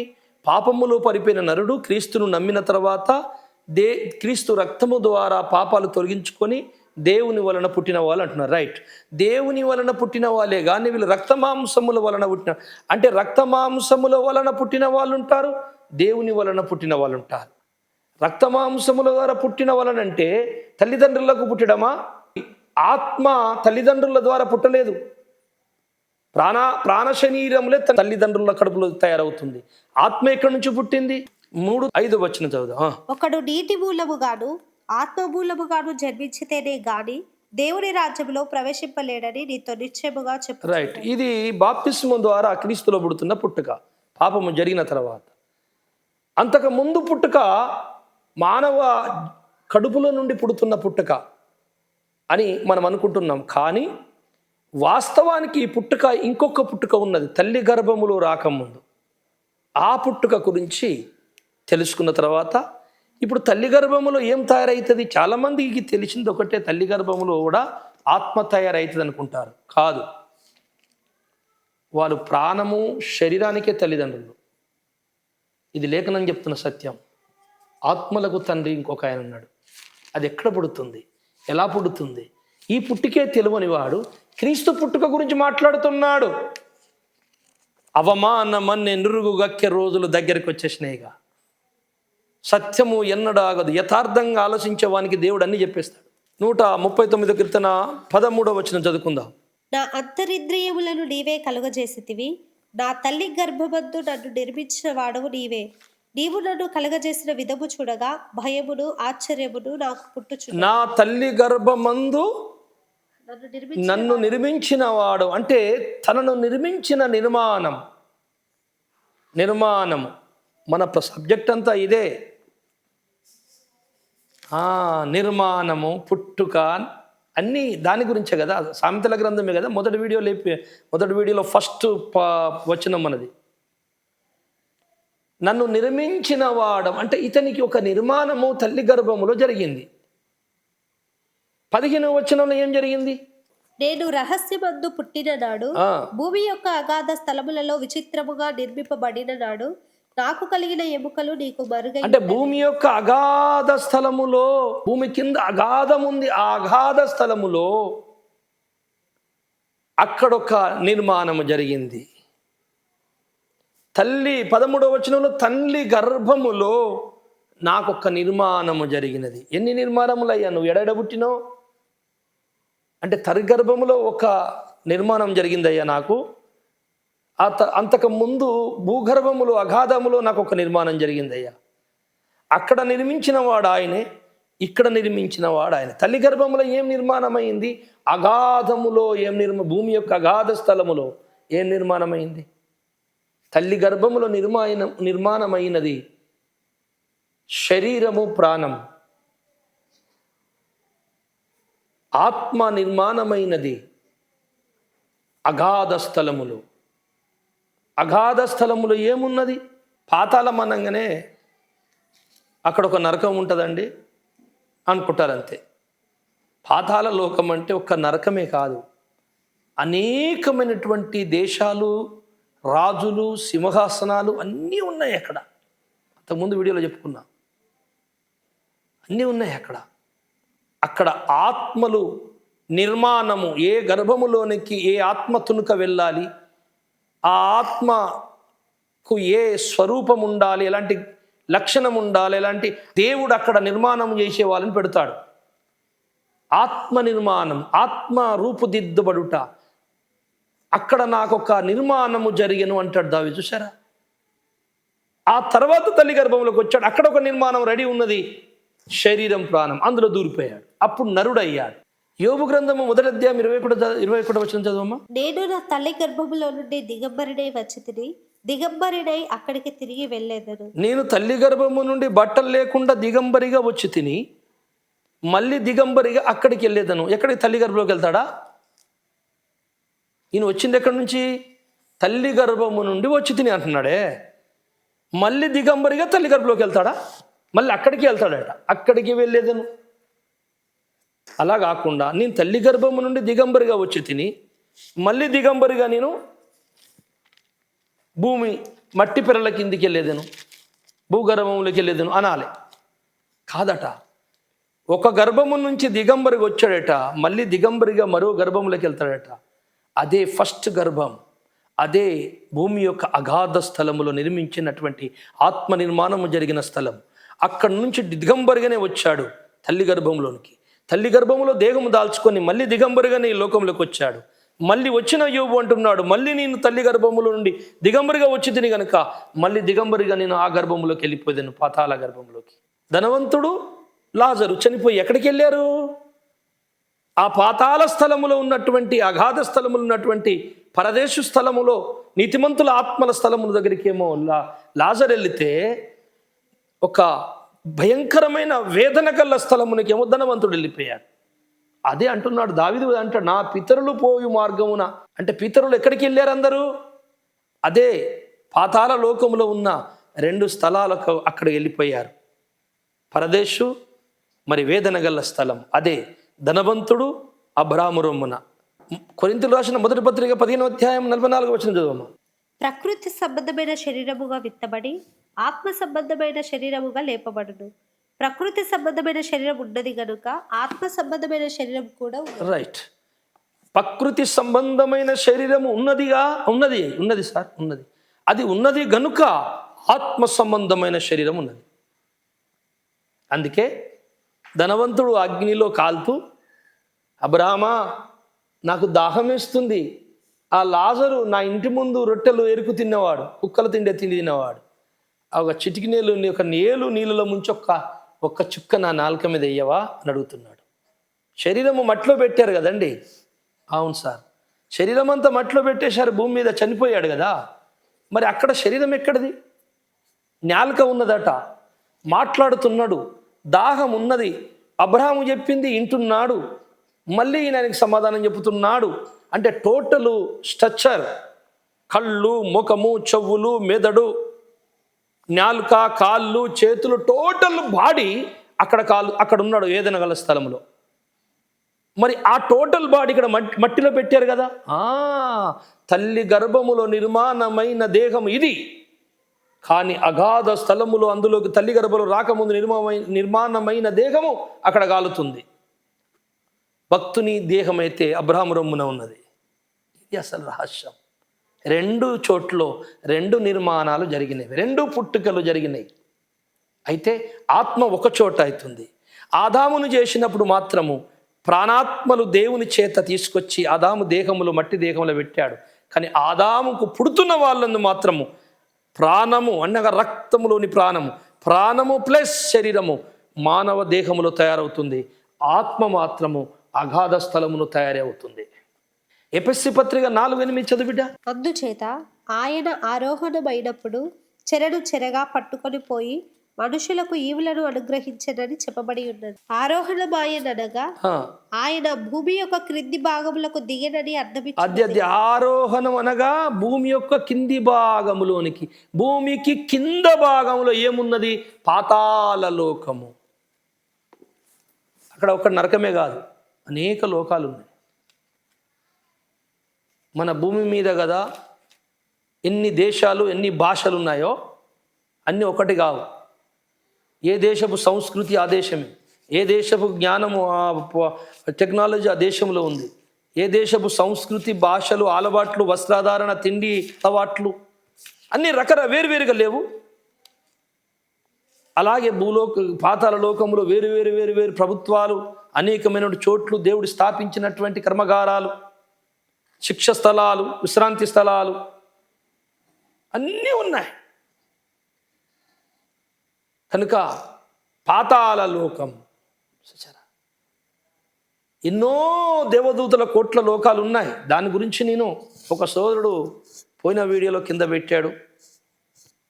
Speaker 1: పాపములో పడిపోయిన నరుడు క్రీస్తును నమ్మిన తర్వాత క్రీస్తు రక్తము ద్వారా పాపాలు తొలగించుకొని దేవుని వలన పుట్టిన వాళ్ళు అంటున్నారు. రైట్. దేవుని వలన పుట్టిన వాళ్ళే కానీ వీళ్ళు రక్తమాంసముల వలన పుట్టిన, అంటే రక్తమాంసముల వలన పుట్టిన వాళ్ళు ఉంటారు, దేవుని వలన పుట్టిన వాళ్ళు ఉంటారు. రక్తమాంసముల ద్వారా పుట్టిన వలనంటే తల్లిదండ్రులకు పుట్టడమా? ఆత్మ తల్లిదండ్రుల ద్వారా పుట్టలేదు. ప్రాణ శరీరములే తల్లిదండ్రుల కడుపులో తయారవుతుంది. ఆత్మ ఎక్కడి నుంచి పుట్టింది? 3:5 చదువుదా.
Speaker 2: ఒకడు నీటి మూలముగాను ఆత్మ మూలముగాను జన్మించితేనే గాని దేవుని రాజ్యంలో ప్రవేశింపలేడని నీతో నిశ్చయముగా చెప్పు.
Speaker 1: రైట్. ఇది బాప్తిస్మం ద్వారా క్రీస్తులో పుడుతున్న పుట్టుక, పాపము జరిగిన తర్వాత. అంతకు ముందు పుట్టుక మానవ కడుపులో నుండి పుడుతున్న పుట్టుక అని మనం అనుకుంటున్నాం. కానీ వాస్తవానికి ఈ పుట్టుక ఇంకొక పుట్టుక ఉన్నది, తల్లి గర్భములో రాకముందు. ఆ పుట్టుక గురించి తెలుసుకున్న తర్వాత ఇప్పుడు తల్లి గర్భములో ఏం తయారవుతుంది? చాలామందికి తెలిసింది ఒకటే, తల్లి గర్భములో కూడా ఆత్మ తయారవుతుంది అనుకుంటారు. కాదు, వాళ్ళు ప్రాణము శరీరానికే తల్లిదండ్రులు. ఇది లేఖనం చెప్తున్న సత్యం. ఆత్మలకు తండ్రి ఇంకొక ఆయన ఉన్నాడు. అది ఎక్కడ పుడుతుంది, ఎలా పుడుతుంది? ఈ పుట్టుకే తెలియని వాడు క్రీస్తు పుట్టుక గురించి మాట్లాడుతున్నాడు. అవమానమన్నే నురుగు గక్కే రోజులు దగ్గరికి వచ్చేసినాయిగా. సత్యము ఎన్నడాగదు. యథార్థంగా ఆలోచించే వానికి దేవుడు అన్ని చెప్పేస్తాడు. 139 కీర్తన 13 చదువుకుందాం.
Speaker 2: నా అంతరింద్రియములను నీవే కలుగజేసితివి, నా తల్లి గర్భమందు నన్ను నిర్మించిన వాడవు నీవే. నీవు నన్ను కలగజేసిన విధము చూడగా భయమును ఆశ్చర్యమును నాకు పుట్టుచు. నా తల్లి గర్భమందు
Speaker 1: నన్ను నిర్మించిన వాడు అంటే తనను నిర్మించిన నిర్మాణము మన సబ్జెక్ట్ అంతా ఇదే. నిర్మాణము, పుట్టుక అన్నీ దాని గురించే కదా. సామెతల గ్రంథమే కదా మొదటి వీడియోలో ఫస్ట్ వచనం మనది. నన్ను నిర్మించిన వాడు అంటే ఇతనికి ఒక నిర్మాణము తల్లి గర్భములో జరిగింది. 15వ వచనంలో ఏం జరిగింది?
Speaker 2: నేను రహస్యమందు పుట్టిన నాడు, భూమి యొక్క అగాధ స్థలములలో విచిత్రముగా నిర్మింపబడిన నాడు, నాకు కలిగిన ఎముకలు నీకు మరుగై.
Speaker 1: అంటే భూమి యొక్క అగాధ స్థలములో, భూమి కింద అగాధం ఉంది, ఆ అగాధ స్థలములో అక్కడొక నిర్మాణము జరిగింది. తల్లి 13వ వచనంలో తల్లి గర్భములో నాకొక నిర్మాణము జరిగినది. ఎన్ని నిర్మాణములయ్యా, నువ్వు ఎడబుట్టినావు అంటే తల్లిగర్భములో ఒక నిర్మాణం జరిగిందయ్యా నాకు. అంతకు ముందు భూగర్భములో అగాధములో నాకు ఒక నిర్మాణం జరిగిందయ్యా. అక్కడ నిర్మించిన వాడు ఆయనే, ఇక్కడ నిర్మించిన వాడు ఆయన. తల్లి గర్భములో ఏం నిర్మాణమైంది? అగాధములో భూమి యొక్క అగాధ స్థలములో ఏం నిర్మాణమైంది? తల్లి గర్భములో నిర్మాణమైనది శరీరము, ప్రాణం. ఆత్మ నిర్మాణమైనది అగాధ స్థలములు. అగాధ స్థలములో ఏమున్నది? పాతాళం అనగానే అక్కడ ఒక నరకం ఉంటుందండి అనుకుంటారంతే. పాతాళ లోకం అంటే ఒక్క నరకమే కాదు, అనేకమైనటువంటి దేశాలు, రాజులు, సింహాసనాలు అన్నీ ఉన్నాయి అక్కడ. అంతకుముందు వీడియోలో చెప్పుకున్నా, అన్నీ ఉన్నాయి అక్కడ. అక్కడ ఆత్మలు నిర్మాణము, ఏ గర్భములోనికి ఏ ఆత్మ తునుక వెళ్ళాలి, ఆ ఆత్మకు ఏ స్వరూపం ఉండాలి, ఎలాంటి లక్షణం ఉండాలి, ఎలాంటి దేవుడు అక్కడ నిర్మాణం చేసే వాళ్ళని పెడతాడు. ఆత్మ నిర్మాణం, ఆత్మ రూపుదిద్దబడుట. అక్కడ నాకొక నిర్మాణము జరిగను అంటాడు దావీదు. చూసారా? ఆ తర్వాత తల్లి గర్భంలోకి వచ్చాడు, అక్కడ ఒక నిర్మాణం రెడీ ఉన్నది, శరీరం, ప్రాణం. అందులో దూరిపోయాడు, అప్పుడు నరుడయ్యాడు. యోబు గ్రంథము 1వ అధ్యాయం 21 వచనం చదవమ్మా.
Speaker 2: నేను నా తల్లి గర్భములో నుండి దిగంబరినై వచ్చి తిని దిగంబరినై అక్కడికి తిరిగి వెళ్ళేదను.
Speaker 1: నేను తల్లి గర్భము నుండి బట్టలు లేకుండా దిగంబరిగా వచ్చి తిని మళ్ళీ దిగంబరిగా అక్కడికి వెళ్ళేదను. ఎక్కడికి? తల్లి గర్భంలోకి వెళ్తాడా? ఈయన వచ్చింది ఎక్కడి నుంచి? తల్లి గర్భము నుండి వచ్చి తిని అంటున్నాడే. మళ్ళీ దిగంబరిగా తల్లి గర్భంలోకి వెళ్తాడా? మళ్ళీ అక్కడికి వెళ్తాడట, అక్కడికి వెళ్ళేదను. అలా కాకుండా నేను తల్లి గర్భము నుండి దిగంబరిగా వచ్చి తిని మళ్ళీ దిగంబరిగా నేను భూమి మట్టి పెరల కిందికి వెళ్ళేదను, భూగర్భంలోకి వెళ్ళేదను అనాలి. కాదట, ఒక గర్భము నుంచి దిగంబరిగా వచ్చాడట, మళ్ళీ దిగంబరిగా మరో గర్భంలోకి వెళ్తాడట. అదే ఫస్ట్ గర్భం, అదే భూమి యొక్క అగాధ స్థలములో నిర్మించినటువంటి ఆత్మ నిర్మాణము జరిగిన స్థలం. అక్కడి నుంచి దిగంబరిగానే వచ్చాడు తల్లి గర్భంలోనికి. తల్లి గర్భంలో దేహము దాల్చుకొని మళ్ళీ దిగంబరిగానే ఈ లోకంలోకి వచ్చాడు. మళ్ళీ వచ్చిన యోబు అంటున్నాడు, మళ్ళీ నేను తల్లి గర్భములో నుండి దిగంబరిగా వచ్చి తిని గనుక మళ్ళీ దిగంబరిగా నేను ఆ గర్భంలోకి వెళ్ళిపోయాను, పాతాళ గర్భంలోకి. ధనవంతుడు, లాజరు చనిపోయి ఎక్కడికి వెళ్ళారు? ఆ పాతాళ స్థలములో ఉన్నటువంటి, అగాధ స్థలములో ఉన్నటువంటి పరదేశు స్థలములో, నీతిమంతుల ఆత్మల స్థలముల దగ్గరికి ఏమో లాజరు వెళితే ఒక భయంకరమైన వేదన కల్ల స్థలమునికి ఏమో ధనవంతుడు వెళ్ళిపోయాడు. అదే అంటున్నాడు దావీదు, అంటాడు, నా పితరులు పోయు మార్గమున. అంటే పితరులు ఎక్కడికి వెళ్ళారు అందరూ? అదే పాతాళ లోకములో ఉన్న 2 స్థలాలకు అక్కడ వెళ్ళిపోయారు. పరదేశు, మరి వేదన గల స్థలం. అదే ధనవంతుడు, అబ్రాము రొమ్మున. కొరింథీయులకు రాసిన 1వ పత్రిక 15వ అధ్యాయం 44వ వచనం చదవమ్మా.
Speaker 2: ప్రకృతి సంబంధమైన శరీరముగా విత్తబడి ఆత్మ సంబంధమైన శరీరముగా లేపబడును. ప్రకృతి సంబంధమైన శరీరం ఉన్నది గనుక ఆత్మ సంబంధమైన శరీరం కూడా ఉంది.
Speaker 1: రైట్. ప్రకృతి సంబంధమైన శరీరము ఉన్నది సార్, ఉన్నది. అది ఉన్నది గనుక ఆత్మ సంబంధమైన శరీరం ఉన్నది. అందుకే ధనవంతుడు అగ్నిలో కాల్తూ, అబ్రామా నాకు దాహం వేస్తుంది, ఆ లాజరు నా ఇంటి ముందు రొట్టెలు ఎరుకు తిన్నవాడు, కుక్కల తిండి తినేవాడు, ఒక చిటికి నీళ్ళలో ముంచి ఒక్క చుక్క నా నాలుక మీద వేయవా అని అడుగుతున్నాడు. శరీరము మట్టిలో పెట్టారు కదండి. అవును సార్, శరీరం అంతా మట్టిలో పెట్టేశారు, భూమి మీద చనిపోయాడు కదా. మరి అక్కడ శరీరం ఎక్కడిది? నాలుక ఉన్నదట, మాట్లాడుతున్నాడు, దాహం ఉన్నది, అబ్రహాము చెప్పింది వింటున్నాడు, మళ్ళీ ఆయనకి సమాధానం చెబుతున్నాడు. అంటే టోటలు స్ట్రక్చర్, కళ్ళు, ముఖము, చెవులు, మెదడు, నాలుక, కాళ్ళు, చేతులు, టోటల్ బాడీ అక్కడ ఉన్నాడు వేదన గల స్థలంలో. మరి ఆ టోటల్ బాడీ ఇక్కడ మట్టిలో పెట్టారు కదా. తల్లి గర్భములో నిర్మాణమైన దేహం ఇది. కానీ అగాధ స్థలములో, అందులోకి తల్లి గర్భంలో రాకముందు నిర్మాణమైన దేహము అక్కడ కాలుతుంది. భక్తుని దేహం అయితే అబ్రహాము రొమ్మున ఉన్నది. ఇది అసలు రహస్యం. 2 చోట్ల 2 నిర్మాణాలు జరిగినవి, 2 పుట్టుకలు జరిగినాయి. అయితే ఆత్మ ఒక చోట అవుతుంది. ఆదామును చేసినప్పుడు మాత్రము ప్రాణాత్మలు దేవుని చేత తీసుకొచ్చి ఆదాము దేహములో మట్టి దేహంలో పెట్టాడు. కానీ ఆదాముకు పుడుతున్న వాళ్ళను మాత్రము ప్రాణము అనగా రక్తములోని ప్రాణము ప్లస్ శరీరము మానవ దేహములో తయారవుతుంది. ఆత్మ మాత్రము అగాధ స్థలమును తయారవుతుంది. ఎఫెసీ పత్రిక 4:8 చదువుబిడ్డ.
Speaker 2: అందుచేత ఆయన ఆరోహణమైనప్పుడు చెరను చెరగా పట్టుకొని పోయి మనుషులకు ఈవులను అనుగ్రహించనని చెప్పబడి ఉన్నది. ఆరోహణమాయనగా ఆయన భూమి యొక్క క్రింది భాగములకు దిగనని
Speaker 1: అది ఆరోహణం అనగా భూమి యొక్క కింది భాగములోనికి. భూమికి కింద భాగంలో ఏమున్నది? పాతాళ లోకము. అక్కడ ఒక నరకమే కాదు, అనేక లోకాలు ఉన్నాయి. మన భూమి మీద కదా ఎన్ని దేశాలు ఎన్ని భాషలు ఉన్నాయో అన్నీ ఒకటి కావు. ఏ దేశపు సంస్కృతి ఆ దేశమే, ఏ దేశపు జ్ఞానము టెక్నాలజీ ఆ దేశంలో ఉంది. ఏ దేశపు సంస్కృతి భాషలు అలవాట్లు వస్త్రాధారణ తిండి అలవాట్లు అన్నీ వేరువేరుగా లేవు. అలాగే పాతాళ లోకంలో వేరు ప్రభుత్వాలు, అనేకమైన చోట్లు, దేవుడు స్థాపించినటువంటి కర్మగారాలు, శిక్ష స్థలాలు, విశ్రాంతి స్థలాలు అన్నీ ఉన్నాయి. కనుక పాతాళ లోకం ఎన్నో దేవదూతల కోట్ల లోకాలు ఉన్నాయి. దాని గురించి నేను ఒక సోదరుడు పోయిన వీడియోలో కింద పెట్టాడు.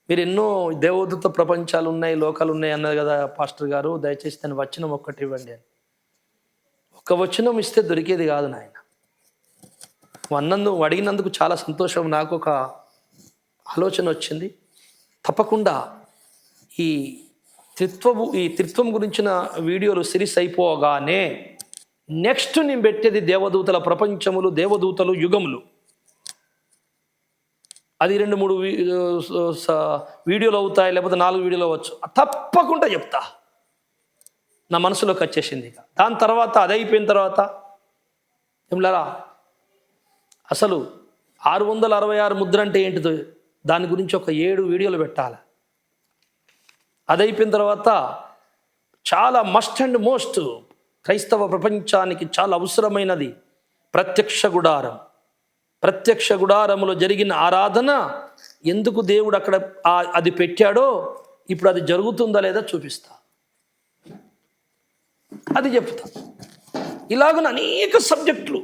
Speaker 1: మీరు ఎన్నో దేవదూత ప్రపంచాలు ఉన్నాయి, లోకాలు ఉన్నాయి అన్నారు కదా పాస్టర్ గారు, దయచేసి దాని వచనం ఒక్కటి ఇవ్వండి అని. ఒక్క వచనం ఇస్తే దొరికేది కాదు నాయన. నువ్వు అడిగినందుకు చాలా సంతోషం. నాకు ఒక ఆలోచన వచ్చింది. తప్పకుండా ఈ త్రిత్వం గురించిన వీడియోలు సిరీస్ అయిపోగానే నెక్స్ట్ నేను పెట్టేది దేవదూతల ప్రపంచములు, దేవదూతలు యుగములు. అది 2-3 వీడియోలు అవుతాయి, లేకపోతే 4 వీడియోలు అవ్వచ్చు. తప్పకుండా చెప్తా. నా మనసులోకి వచ్చేసింది. దాని తర్వాత అది అయిపోయిన తర్వాత ఏమిలారా అసలు 666 ముద్ర అంటే ఏంటిదో దాని గురించి ఒక 7 వీడియోలు పెట్టాలి. అది అయిపోయిన తర్వాత చాలా మస్ట్ అండ్ మోస్ట్ క్రైస్తవ ప్రపంచానికి చాలా అవసరమైనది ప్రత్యక్ష గుడారం. ప్రత్యక్ష గుడారములో జరిగిన ఆరాధన ఎందుకు దేవుడు అక్కడ అది పెట్టాడో ఇప్పుడు అది జరుగుతుందా లేదా చూపిస్తా, అది చెప్తా. ఇలాగ అనేక సబ్జెక్టులు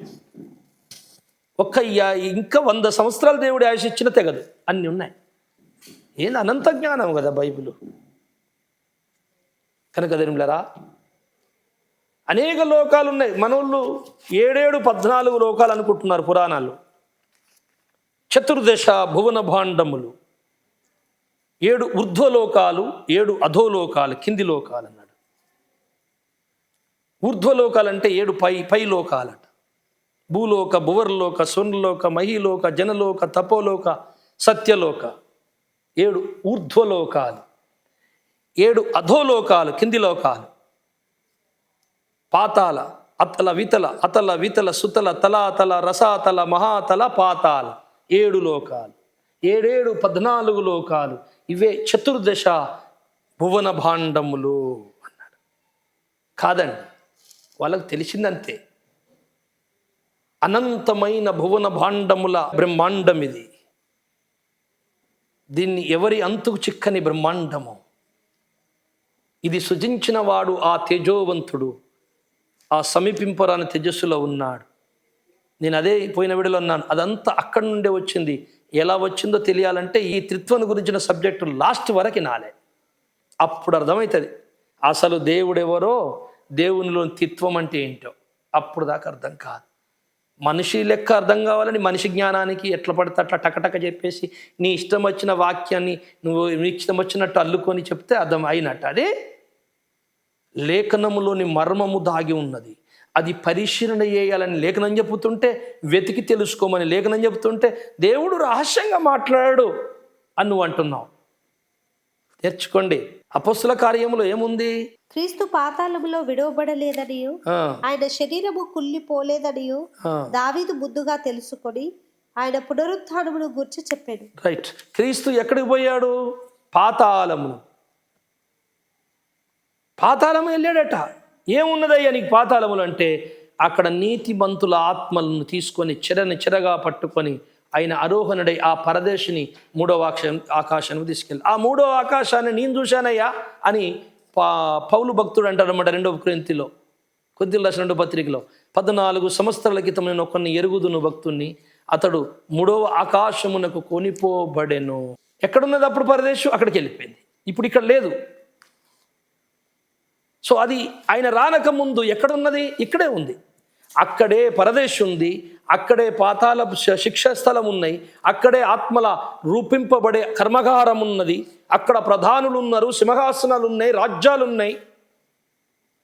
Speaker 1: ఇంకా 100 సంవత్సరాలు దేవుడు ఆయుష్ ఇచ్చిన తెగదు అన్నీ ఉన్నాయి. ఏంది అనంత జ్ఞానం కదా బైబిల్. కనుక దేవులారా అనేక లోకాలు ఉన్నాయి. మనోళ్ళు 7-14 లోకాలు అనుకుంటున్నారు పురాణాలు. చతుర్దశ భువన భాండములు, 7 ఊర్ధ్వలోకాలు, 7 అధోలోకాలు, కింది లోకాలు అన్నాడు. ఊర్ధ్వలోకాలు అంటే 7 పై లోకాలట. భూలోక, భువర్లోక, స్వర్ణలోక, మహీలోక, జనలోక, తపోలోక, సత్యలోక. 7 ఊర్ధ్వలోకాలు, 7 అధోలోకాలు, కింది లోకాలు. పాతాల, అతల వితల సుతల తలాతల రసాతల మహాతల పాతాల. 7 లోకాలు, 7 14 లోకాలు. ఇవే చతుర్దశ భువన భాండములు అన్నాడు. కాదండి, వాళ్ళకు తెలిసిందంతే. అనంతమైన భువన భాండముల బ్రహ్మాండం ఇది. దీన్ని ఎవరి అంతుకు చిక్కని బ్రహ్మాండము. ఇది సృజించిన వాడు ఆ తేజోవంతుడు, ఆ సమీపింపరాని తేజస్సులో ఉన్నాడు. నేను అదే పోయిన వీడియోలో అన్నాను, అదంతా అక్కడి నుండే వచ్చింది. ఎలా వచ్చిందో తెలియాలంటే ఈ త్రిత్వం గురించిన సబ్జెక్టు లాస్ట్ వరకు నాలే, అప్పుడు అర్థమవుతుంది అసలు దేవుడెవరో, దేవునిలోని త్రిత్వం అంటే ఏంటో. అప్పుడు దాకా అర్థం కాదు. మనిషి లెక్క అర్థం కావాలని మనిషి జ్ఞానానికి ఎట్లా పడితే అట్లా టకటక చెప్పేసి నీ ఇష్టం వచ్చిన వాక్యాన్ని నువ్వు నీ ఇష్టం వచ్చినట్టు అల్లుకొని చెప్తే అర్థం అయినట్టు. అదే లేఖనములోని మర్మము దాగి ఉన్నది. అది పరిశీలన చేయాలని లేఖనం చెబుతుంటే, వెతికి తెలుసుకోమని లేఖనం చెబుతుంటే, దేవుడు రహస్యంగా మాట్లాడాడు అని నువ్వు అంటున్నావు. తెచ్చుకోండి. అపొస్తల కార్యములో ఏముంది?
Speaker 2: క్రీస్తు పాతాళములో విడవబడలేదనియు ఆయన శరీరము కుళ్ళిపోలేదనియు దావీదు ముందుగా తెలుసుకొని ఆయన పునరుత్థానమును గురించి చెప్పాడు.
Speaker 1: రైట్. క్రీస్తు ఎక్కడికి పోయాడు? పాతాళమును. పాతాళం వెళ్ళాడట. ఏమున్నదయ్యా నీకు పాతాళములు అంటే, అక్కడ నీతిమంతుల ఆత్మలను తీసుకొని చెరగా పట్టుకొని ఆయన ఆరోహణుడై ఆ పరదేశిని మూడవ ఆకాశానికి తీసుకెళ్ళి, ఆ మూడవ ఆకాశాన్ని నేను చూశానయ్యా అని పౌలు భక్తుడు అంటారన్నమాట. 2వ కొరింథీలో, కొరింథీయులకు రాసిన 2వ పత్రికలో, 14 సంవత్సరాల క్రితం నేను ఒకరిని ఎరుగుదును భక్తుణ్ణి, అతడు మూడవ ఆకాశమునకు కొనిపోబడెను. ఎక్కడున్నది అప్పుడు పరదేశం? అక్కడికి వెళ్ళిపోయింది. ఇప్పుడు ఇక్కడ లేదు. సో అది ఆయన రానక ముందు ఎక్కడున్నది? ఇక్కడే ఉంది. అక్కడే పరదేశం ఉంది, అక్కడే పాతాళ శిక్షాస్థలం ఉన్నాయి, అక్కడే ఆత్మల రూపింపబడే కర్మగారం ఉన్నది, అక్కడ ప్రధానులు ఉన్నారు, సింహాసనాలు ఉన్నాయి, రాజ్యాలు ఉన్నాయి,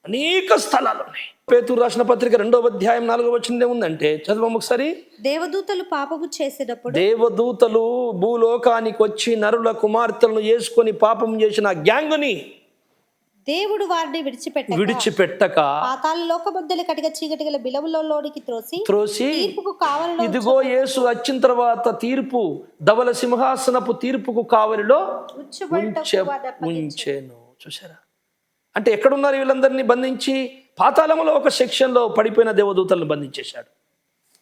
Speaker 1: అనేక స్థలాలు ఉన్నాయి. పేతురు రాసిన పత్రిక 2వ అధ్యాయం 4వ వచనం ఉందంటే చదవము ఒకసారి.
Speaker 2: దేవదూతలు పాపము చేసినప్పుడు,
Speaker 1: దేవదూతలు భూలోకానికి వచ్చి నరుల కుమార్తెలను చేసుకొని పాపం చేసిన గ్యాంగుని
Speaker 2: దేవుడు వారిని
Speaker 1: విడిచిపెట్టక
Speaker 2: పాతాళ లోకమందలి కటిక చీకటి గల బిలములలోనికి త్రోసి తీర్పుకు కావలిలో,
Speaker 1: ఇదిగో యేసు వచ్చిన తర్వాత తీర్పు ధవల సింహాసనపు తీర్పుకు కావలిలో ఉంచెను. చూసారా? అంటే ఎక్కడున్నారు వీళ్ళందరినీ బంధించి? పాతాళములో ఒక సెక్షన్లో పడిపోయిన దేవదూతలను బంధించేశాడు.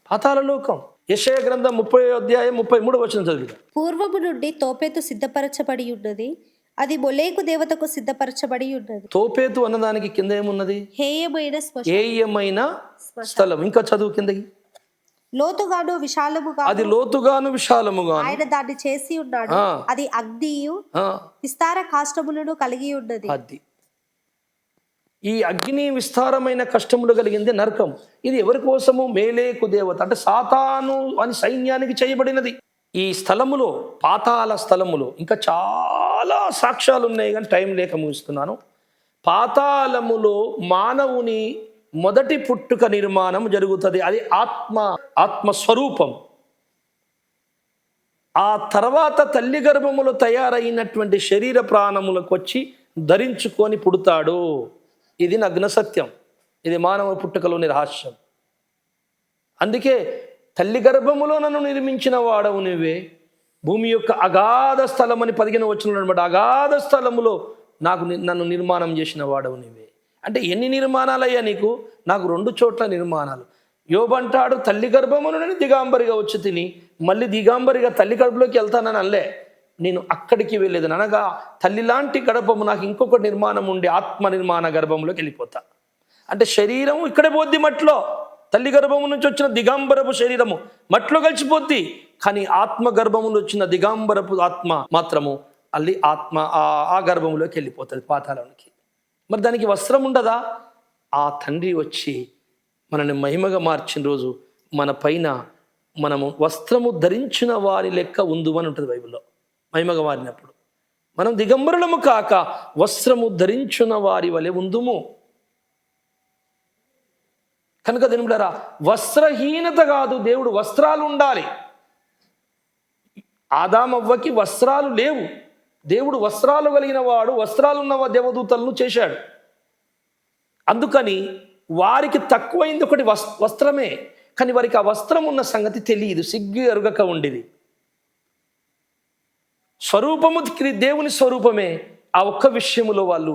Speaker 1: పాతాళ లోకం. యెషయా గ్రంథం 30వ అధ్యాయం 33వ వచనం చదివిన.
Speaker 2: పూర్వము నుండి తోపేతు సిద్ధపరచబడి ఉన్నది, అది మొలేకు దేవతకు సిద్ధపరచబడి ఉన్నది.
Speaker 1: తోపేతు అన్నదానికి కింద ఏమున్నది?
Speaker 2: హేయమైన
Speaker 1: స్థలం. ఇంకా చదువు కిందకి.
Speaker 2: లోతుగాను విశాలముగా,
Speaker 1: అది లోతుగాను విశాలముగా
Speaker 2: ఆయన దాన్ని చేసి ఉన్నాడు. అది అగ్నియు విస్తార కాష్టములను కలిగి ఉన్నది.
Speaker 1: అది ఈ అగ్ని విస్తారమైన కష్టములు కలిగింది నరకం. ఇది ఎవరి కోసము? మేలేకు దేవత అంటే సాతాను అని సైన్యానికి చేయబడినది. ఈ స్థలములో, పాతాళ స్థలములో ఇంకా చాలా సాక్ష్యాలు ఉన్నాయి, కానీ టైం లేక ముగిస్తున్నాను. పాతాళములో మానవుని మొదటి పుట్టుక నిర్మాణం జరుగుతుంది. అది ఆత్మస్వరూపం. ఆ తర్వాత తల్లి గర్భములో తయారైనటువంటి శరీర ప్రాణములకు వచ్చి ధరించుకొని పుడతాడు. ఇది నగ్న సత్యం. ఇది మానవ పుట్టుకలోని రహస్యం. అందుకే తల్లి గర్భములో నన్ను నిర్మించిన వాడవు నువ్వే, భూమి యొక్క అగాధ స్థలం అని 15వ వచనంలో అనమాట. అగాధ స్థలములో నన్ను నిర్మాణం చేసిన వాడవు నువ్వే. అంటే ఎన్ని నిర్మాణాలయ్యా నీకు? నాకు 2 చోట్ల నిర్మాణాలు. యోబంటాడు, తల్లి గర్భమును నేను దిగాంబరిగా వచ్చి తిని మళ్ళీ దిగాంబరిగా తల్లి గర్భంలోకి వెళ్తానని అనలే. నేను అక్కడికి వెళ్ళేది అనగా తల్లి లాంటి గర్భము నాకు ఇంకొక నిర్మాణం ఉండి ఆత్మ నిర్మాణ గర్భంలోకి వెళ్ళిపోతా. అంటే శరీరము ఇక్కడే పోద్ది మట్లో. తల్లి గర్భము నుంచి వచ్చిన దిగాంబరపు శరీరము మట్లో కలిసిపోద్ది, కానీ ఆత్మ గర్భములో వచ్చిన దిగాంబరపు ఆత్మ మాత్రము అల్లి ఆత్మ ఆ గర్భంలోకి వెళ్ళిపోతుంది, పాతాళానికి. మరి దానికి వస్త్రం ఉండదా? ఆ తండ్రి వచ్చి మనల్ని మహిమగా మార్చిన రోజు మన పైన మనము వస్త్రము ధరించిన వారి లెక్క ఉందు అని ఉంటుంది బైబిల్లో. మహిమగా మారినప్పుడు మనం దిగంబరులము కాక వస్త్రము ధరించిన వారి వలె ఉందుము. కనుక దినములారా, వస్త్రహీనత కాదు, దేవుడు వస్త్రాలు ఉండాలి. ఆదామవ్వకి వస్త్రాలు లేవు. దేవుడు వస్త్రాలు కలిగిన వాడు, వస్త్రాలున్న దేవదూతలను చేశాడు. అందుకని వారికి తక్కువైంది ఒకటి వస్త్రమే, కానీ వారికి ఆ వస్త్రం ఉన్న సంగతి తెలియదు, సిగ్గు ఎరుగక ఉండేది. స్వరూపము దేవుని స్వరూపమే. ఆ ఒక్క విషయములో వాళ్ళు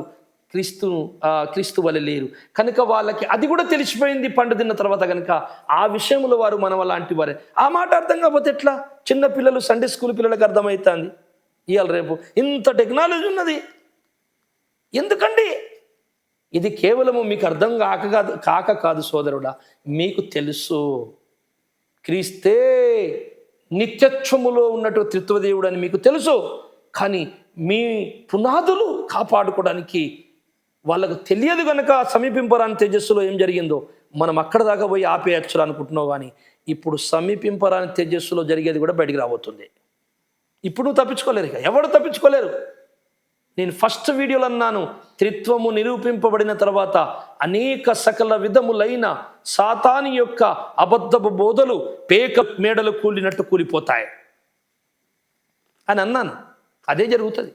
Speaker 1: క్రీస్తు వలె లేరు. కనుక వాళ్ళకి అది కూడా తెలిసిపోయింది పండు తిన్న తర్వాత. కనుక ఆ విషయంలో వారు మన లాంటి వారే. ఆ మాట అర్థం కాకపోతే ఎట్లా? చిన్న పిల్లలు, సండే స్కూల్ పిల్లలకు అర్థమవుతుంది. ఇవాళ రేపు ఇంత టెక్నాలజీ ఉన్నది ఎందుకండి? ఇది కేవలము మీకు అర్థం కాక కాదు సోదరుడా, మీకు తెలుసు క్రీస్తే నిత్యత్వములో ఉన్నట్టు త్రిత్వదేవుడు అని మీకు తెలుసు. కానీ మీ పునాదులు కాపాడుకోవడానికి వాళ్ళకు తెలియదు కనుక సమీపింపరాని తేజస్సులో ఏం జరిగిందో మనం అక్కడ దాకా పోయి ఆపేయచ్చు అనుకుంటున్నావు. కానీ ఇప్పుడు సమీపింపరాని తేజస్సులో జరిగేది కూడా బయటికి రాబోతుంది. ఇప్పుడు నువ్వు తప్పించుకోలేరు, ఇక ఎవడు తప్పించుకోలేరు. నేను ఫస్ట్ వీడియోలో అన్నాను, త్రిత్వము నిరూపింపబడిన తర్వాత అనేక సకల విధములైన సాతాని యొక్క అబద్ధపు బోధలు పేక మేడలు కూలినట్టు కూలిపోతాయి అని అన్నాను. అదే జరుగుతుంది.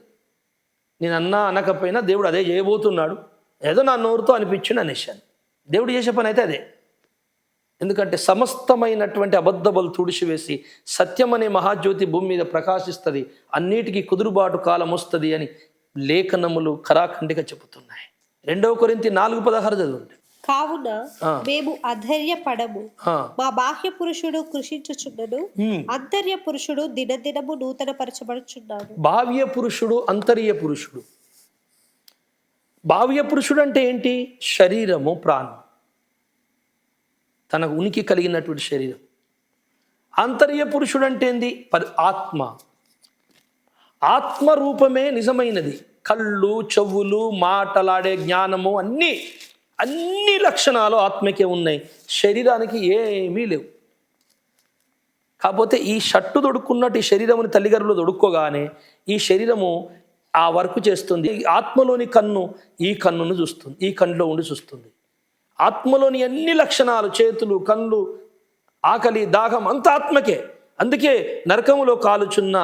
Speaker 1: నేను అనకపోయినా దేవుడు అదే చేయబోతున్నాడు. ఏదో నా నోరుతో అనిపించింది అనేసాను. దేవుడు చేసే పని అయితే అదే. ఎందుకంటే సమస్తమైనటువంటి అబద్ధబలు తుడిచివేసి సత్యం అనే మహాజ్యోతి భూమి మీద ప్రకాశిస్తుంది, అన్నిటికీ కుదురుబాటు కాలం వస్తుంది అని లేఖనములు ఖరాఖండిగా చెబుతున్నాయి. 2 కొరింథీ 4:16 చదవండి.
Speaker 2: కావున మేము అధైర్యపడము. మా బాహ్య పురుషుడు కృషించుచున్నను, అంతర్య పురుషుడు దినదినము నూతన పరచబడుచున్నాడు.
Speaker 1: బాహ్య పురుషుడు, అంతర్య పురుషుడు. బాహ్య పురుషుడు అంటే ఏంటి? శరీరము, ప్రాణం, తనకు ఉనికి కలిగినటువంటి శరీరం. అంతర్య పురుషుడు అంటే ఏంది? ఆత్మ. ఆత్మ రూపమే నిజమైనది. కళ్ళు, చెవులు, మాటలాడే జ్ఞానము, అన్ని లక్షణాలు ఆత్మకే ఉన్నాయి, శరీరానికి ఏమీ లేవు. కాకపోతే ఈ షట్టు దొడుక్కున్నట్టు ఈ శరీరముని తల్లిగర్భంలో దొడుక్కోగానే ఈ శరీరము ఆ వర్క్ చేస్తుంది. ఆత్మలోని కన్ను ఈ కన్నును చూస్తుంది, ఈ కన్నులో ఉండి చూస్తుంది. ఆత్మలోని అన్ని లక్షణాలు, చేతులు, కళ్ళు, ఆకలి, దాహం అంత ఆత్మకే. అందుకే నరకములో కాలుచున్న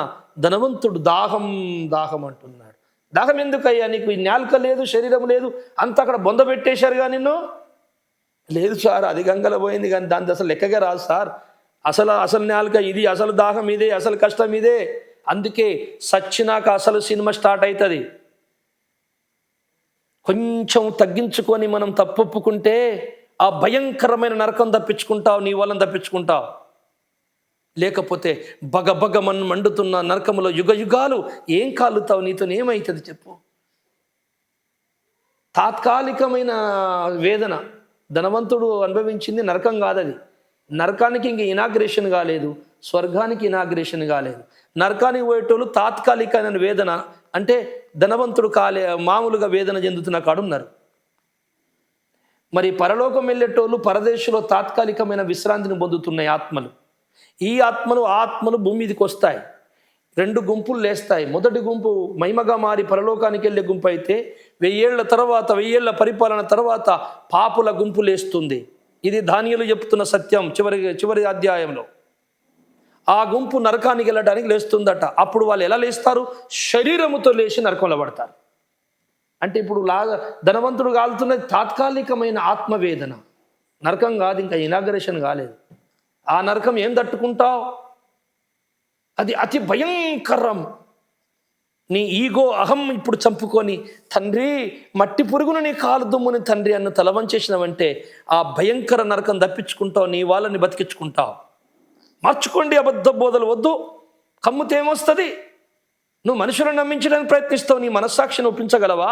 Speaker 1: ధనవంతుడు దాహం దాహం అంటున్నాడు. దాహం ఎందుకయ్యా? నీకు ఈ నాలుక లేదు, శరీరం లేదు, అంత అక్కడ బొంద పెట్టేశారుగా నిన్ను. లేదు సార్, అది గంగల పోయింది, కానీ దాని అసలు లెక్కగా రాదు సార్. అసలు నాలుక ఇది, అసలు దాహం ఇదే, అసలు కష్టం ఇదే. అందుకే సచ్చినాక అసలు సినిమా స్టార్ట్ అవుతుంది. కొంచెం తగ్గించుకొని మనం తప్పొప్పుకుంటే ఆ భయంకరమైన నరకం తప్పించుకుంటావు, నీ వలన తప్పించుకుంటావు. లేకపోతే బగబగ మండుతున్న నరకములో యుగ యుగాలు ఏం కాలుతావు? నీతో ఏమవుతుంది చెప్పు? తాత్కాలికమైన వేదన. ధనవంతుడు అనుభవించింది నరకం కాదది. నరకానికి ఇంక ఇనాగ్రేషన్ కాలేదు, స్వర్గానికి ఇనాగ్రేషన్ కాలేదు. నరకానికి పోయేటోళ్ళు తాత్కాలికమైన వేదన అంటే ధనవంతుడు మామూలుగా వేదన చెందుతున్న కాడున్నారు. మరి పరలోకం వెళ్ళేటోళ్ళు పరదేశంలో తాత్కాలికమైన విశ్రాంతిని పొందుతున్నాయి ఆత్మలు. ఈ ఆత్మలు భూమి మీదకి వస్తాయి, 2 గుంపులు లేస్తాయి. మొదటి గుంపు మహిమగా మారి పరలోకానికి వెళ్ళే గుంపు అయితే 1000 ఏళ్ల పరిపాలన తర్వాత పాపుల గుంపు లేస్తుంది. ఇది దానియేలు చెప్తున్న సత్యం చివరి అధ్యాయంలో. ఆ గుంపు నరకానికి వెళ్ళడానికి లేస్తుందట. అప్పుడు వాళ్ళు ఎలా లేస్తారు? శరీరముతో లేచి నరకంలో పడతారు. అంటే ఇప్పుడు ధనవంతుడు కాలుతున్నది తాత్కాలికమైన ఆత్మవేదన, నరకం కాదు, ఇంకా ఇనాగరేషన్ కాలేదు. ఆ నరకం ఏం తట్టుకుంటావు? అది అతి భయంకరం. నీ ఈగో, అహం ఇప్పుడు చంపుకొని తండ్రి మట్టి పురుగును నీ కాలు దుమ్ముని తండ్రి అన్న తలవంచేసినవంటే ఆ భయంకర నరకం తప్పించుకుంటావు, నీ వాళ్ళని బతికించుకుంటావు. మార్చుకోండి, అబద్ధ బోధలు వద్దు. కమ్ముతే ఏమొస్తుంది? నువ్వు మనుషులను నమ్మించడానికి ప్రయత్నిస్తావు, నీ మనస్సాక్షిని ఒప్పించగలవా?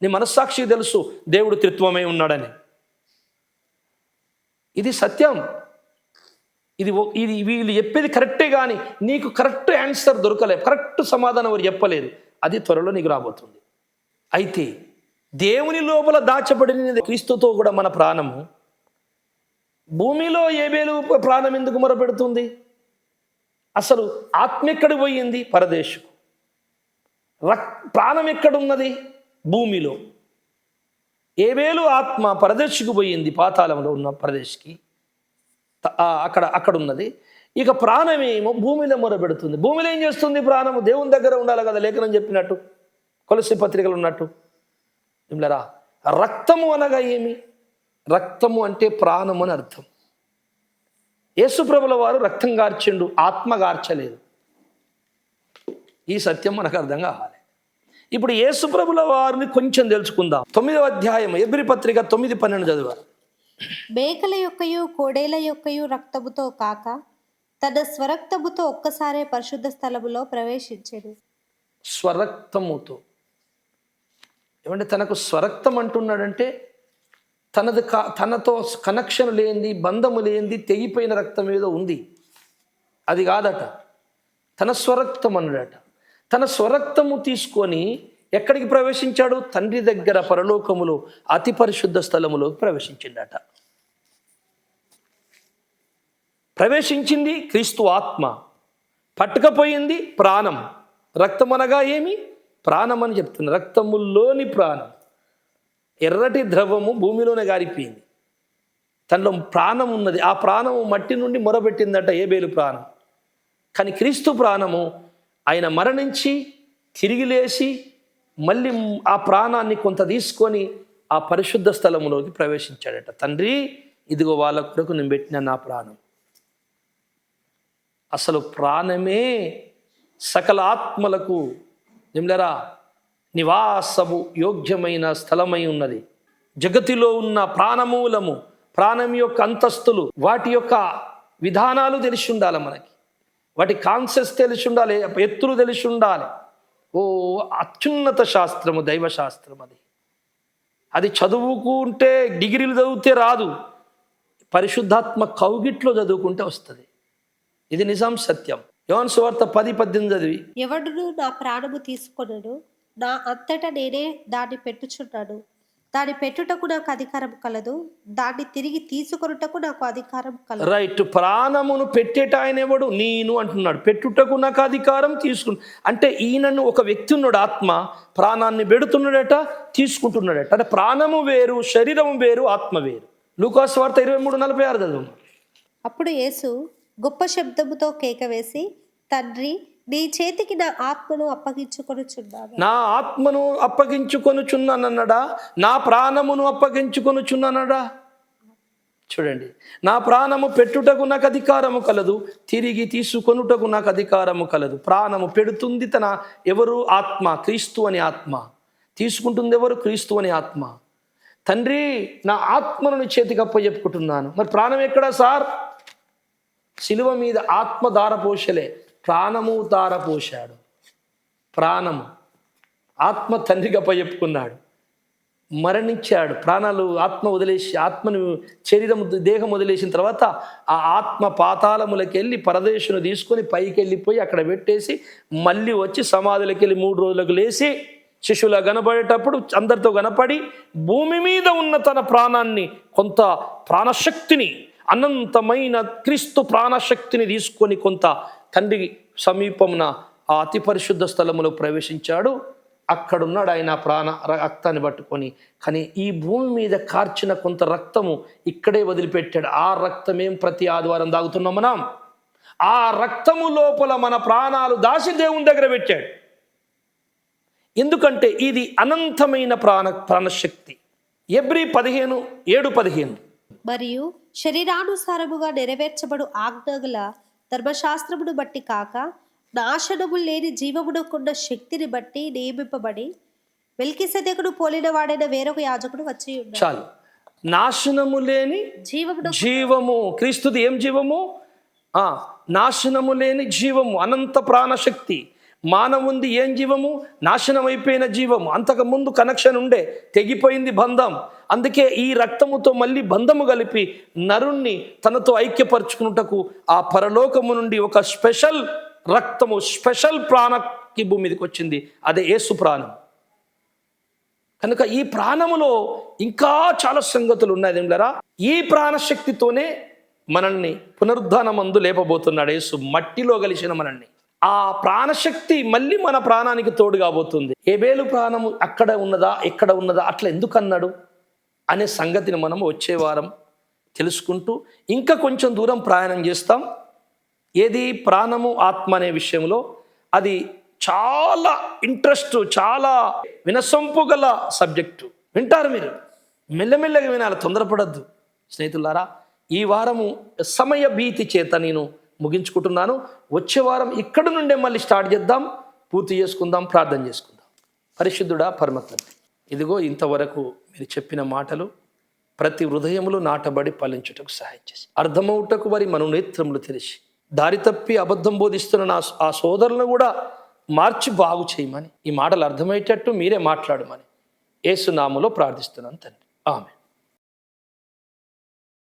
Speaker 1: నీ మనస్సాక్షికి తెలుసు దేవుడు త్రిత్వమై ఉన్నాడని. ఇది సత్యం. ఇది వీళ్ళు చెప్పేది కరెక్టే, కానీ నీకు కరెక్ట్ ఆన్సర్ దొరకలేదు, కరెక్ట్ సమాధానం ఎవరు చెప్పలేదు. అది త్వరలో నీకు రాబోతుంది. అయితే దేవుని లోపల దాచబడిన క్రీస్తుతో కూడా మన ప్రాణము భూమిలో ఏబేలు ప్రాణం ఎందుకు మొరపెడుతుంది? అసలు ఆత్మ ఎక్కడ పోయింది? పరదేశం. ప్రాణం ఎక్కడున్నది? భూమిలో. ఏబేలు ఆత్మ పరదేశకు పోయింది, పాతాళంలో ఉన్న ప్రదేశ్కి, అక్కడ ఉన్నది. ఇక ప్రాణమేమో భూమిలో మొరపెడుతుంది. భూమిలో ఏం చేస్తుంది? ప్రాణము దేవుని దగ్గర ఉండాలి కదా, లేఖనం చెప్పినట్టు, కొలసి పత్రికలు ఉన్నట్టు. ఏమిలరా, రక్తము అనగా ఏమి? రక్తము అంటే ప్రాణం అని అర్థం. యేసుప్రభుల వారు రక్తం గార్చిండు, ఆత్మ గార్చలేదు. ఈ సత్యం మనకు అర్థం కావాలి. ఇప్పుడు యేసుప్రభుల వారిని కొంచెం తెలుసుకుందాం. 9వ అధ్యాయం ఎబ్రీ పత్రిక 9:12 చదివారు.
Speaker 2: మేకల యొక్కయు కోడేల యొక్కయు రక్తముతో కాక తన స్వరక్తముతో ఒక్కసారే పరిశుద్ధ స్థలములో ప్రవేశించెను.
Speaker 1: స్వరక్తముతో ఏమంటే తనకు స్వరక్తం అంటున్నాడంటే తనతో కనెక్షన్ లేనిది, బంధము లేనిది, తెగిపోయిన రక్తం ఏదో ఉంది, అది కాదట. తన స్వరక్తం అన్నాడట. తన స్వరక్తము తీసుకొని ఎక్కడికి ప్రవేశించాడు? తండ్రి దగ్గర పరలోకములో అతి పరిశుద్ధ స్థలములోకి ప్రవేశించిందట. ప్రవేశించింది క్రీస్తు ఆత్మ, పట్టుకపోయింది ప్రాణం. రక్తం అనగా ఏమి? ప్రాణం అని చెప్తుంది. రక్తములోని ప్రాణం, ఎర్రటి ద్రవము భూమిలోనే గారిపోయింది, తనలో ప్రాణం ఉన్నది. ఆ ప్రాణము మట్టి నుండి మొరబెట్టిందట ఏబేలు ప్రాణం. కానీ క్రీస్తు ప్రాణము ఆయన మరణించి తిరిగి లేచి మళ్ళీ ఆ ప్రాణాన్ని కొంత తీసుకొని ఆ పరిశుద్ధ స్థలములోకి ప్రవేశించాడట. తండ్రి, ఇదిగో వాళ్ళ కొరకు నేను పెట్టిన నా ప్రాణం. అసలు ప్రాణమే సకల ఆత్మలకు నిమ్లరా నివాసము యోగ్యమైన స్థలమై ఉన్నది. జగతిలో ఉన్న ప్రాణమూలము, ప్రాణం యొక్క అంతస్తులు, వాటి యొక్క విధానాలు తెలిసి ఉండాలి మనకి. వాటి కాన్సెప్ట్స్ తెలిసి ఉండాలి, ఎత్తులు తెలిసి ఉండాలి. ఓ అత్యున్నత శాస్త్రము దైవశాస్త్రం అది. అది చదువుకుంటే, డిగ్రీలు చదివితే రాదు, పరిశుద్ధాత్మ కౌగిట్లో చదువుకుంటే వస్తుంది. ఇది నిజం, సత్యం. యోహాను సువార్త 10:18 చదివి,
Speaker 2: ఎవడును నా ప్రాణము తీసుకొనను, నా అంతటా నేనే దాన్ని పెట్టుచున్నాను. దాన్ని పెట్టుటకు నాకు అధికారం కలదు, దాన్ని తిరిగి తీసుకొనుటకు నాకు అధికారం కలదు.
Speaker 1: రైట్. ప్రాణమును పెట్టేట ఆయన ఎవడు? నేను అంటున్నాడు. పెట్టుటకు నాకు అధికారం తీసుకుని అంటే ఈయనను ఒక వ్యక్తి ఉన్నాడు, ఆత్మ ప్రాణాన్ని పెడుతున్నాడట, తీసుకుంటున్నాడట. అంటే ప్రాణము వేరు, శరీరం వేరు, ఆత్మ వేరు. లూకాసు వార్త 23:46 చదువు.
Speaker 2: అప్పుడు యేసు గొప్ప శబ్దముతో కేక వేసి, తండ్రి, నీ చేతికి నా ఆత్మను అప్పగించుకొనుచున్నాను.
Speaker 1: నా ఆత్మను అప్పగించుకొనుచున్నానన్నాడా? నా ప్రాణమును అప్పగించుకొనుచున్నానడా? చూడండి, నా ప్రాణము పెట్టుటకు నాకు అధికారము కలదు, తిరిగి తీసుకొనుటకు నాకు అధికారము కలదు. ప్రాణము పెడుతుంది తన ఎవరు? ఆత్మ, క్రీస్తు అని ఆత్మ. తీసుకుంటుంది ఎవరు? క్రీస్తు అని ఆత్మ. తండ్రి, నా ఆత్మను నీ చేతికి అప్పచెప్పుకుంటున్నాను. మరి ప్రాణం ఎక్కడా సార్? శిలువ మీద ఆత్మ ధారపోషలే, ప్రాణము ధారపోశాడు. ప్రాణము, ఆత్మ తండ్రికి అప్పచెప్పుకున్నాడు, మరణించాడు. ప్రాణాలు ఆత్మ వదిలేసి, ఆత్మను శరీరం దేహం వదిలేసిన తర్వాత ఆ ఆత్మ పాతాళములకి వెళ్ళి పరదేశును తీసుకొని పైకి వెళ్ళిపోయి అక్కడ పెట్టేసి మళ్ళీ వచ్చి సమాధులకి వెళ్ళి 3 రోజులకు లేచి శిష్యులా కనపడేటప్పుడు అందరితో కనపడి భూమి మీద ఉన్న తన ప్రాణాన్ని, కొంత ప్రాణశక్తిని, అనంతమైన క్రీస్తు ప్రాణశక్తిని తీసుకొని కొంత తండ్రి సమీపమున ఆ అతి పరిశుద్ధ స్థలములో ప్రవేశించాడు. అక్కడున్నాడు ఆయన ప్రాణ రక్తాన్ని పట్టుకొని. కానీ ఈ భూమి మీద కార్చిన కొంత రక్తము ఇక్కడే వదిలిపెట్టాడు. ఆ రక్తమేం ప్రతి ఆదివారం తాగుతున్నాం మనం. ఆ రక్తము లోపల మన ప్రాణాలు దాసి దేవుని దగ్గర పెట్టాడు. ఎందుకంటే ఇది అనంతమైన ప్రాణశక్తి. ఎబ్రీ 15:7-15.
Speaker 2: మరియు శరీరానుసారముగా నెరవేర్చబడు ఆజ్ఞగల ధర్మశాస్త్రమును బట్టి కాక, నాశనము లేని జీవమునకున్న శక్తిని బట్టి నియమింపబడి మెల్కీసెదెకును పోలిన వాడైన వేరొక యాజకుడు వచ్చి ఉన్నాడు.
Speaker 1: చాలు. నాశనము లేని జీవము. క్రీస్తుది ఏం జీవము? నాశనము లేని జీవము, అనంత ప్రాణశక్తి. మానవుంది ఏం జీవము? నాశనం అయిపోయిన జీవము. అంతకు ముందు కనెక్షన్ ఉండే, తెగిపోయింది బంధం. అందుకే ఈ రక్తముతో మళ్ళీ బంధము కలిపి నరుణ్ణి తనతో ఐక్యపరచుకున్నటకు ఆ పరలోకము నుండి ఒక స్పెషల్ రక్తము, స్పెషల్ ప్రాణకి భూమి మీదకి వచ్చింది. అదే యేసు ప్రాణం. కనుక ఈ ప్రాణములో ఇంకా చాలా సంగతులు ఉన్నాయి. ఈ ప్రాణశక్తితోనే మనల్ని పునరుద్ధానమందు లేపబోతున్నాడు యేసు. మట్టిలో కలిసిన మనల్ని ఆ ప్రాణశక్తి మళ్ళీ మన ప్రాణానికి తోడు కాబోతుంది. ఏబేలు ప్రాణము అక్కడ ఉన్నదా, ఎక్కడ ఉన్నదా, అట్లా ఎందుకు అన్నాడు అనే సంగతిని మనం వచ్చే వారం తెలుసుకుంటూ ఇంకా కొంచెం దూరం ప్రయాణం చేస్తాం. ఏది? ప్రాణము, ఆత్మ అనే విషయంలో. అది చాలా ఇంట్రెస్ట్, చాలా వినసొంపు గల సబ్జెక్టు. వింటారు మీరు, మెల్లమెల్లగా వినాలి, తొందరపడద్దు స్నేహితులారా. ఈ వారము సమయ భీతి చేత నేను ముగించుకుంటున్నాను. వచ్చే వారం ఇక్కడ నుండే మళ్ళీ స్టార్ట్ చేద్దాం, పూర్తి చేసుకుందాం, ప్రార్థన చేసుకుందాం. పరిశుద్ధుడా, పరమ తండ్రి, ఇదిగో ఇంతవరకు మీరు చెప్పిన మాటలు ప్రతి హృదయములు నాటబడి ఫలించుటకు సహాయం చేసి, అర్థమవుటకు వారి మనోనేత్రములు తెరిచి, దారి తప్పి అబద్ధం బోధిస్తున్న ఆ సోదరులను కూడా మార్చి బాగు చేయమని, ఈ మాటలు అర్థమయ్యేటట్టు మీరే మాట్లాడమని యేసు నామములో ప్రార్థిస్తున్నాను తండ్రి. ఆమేన్.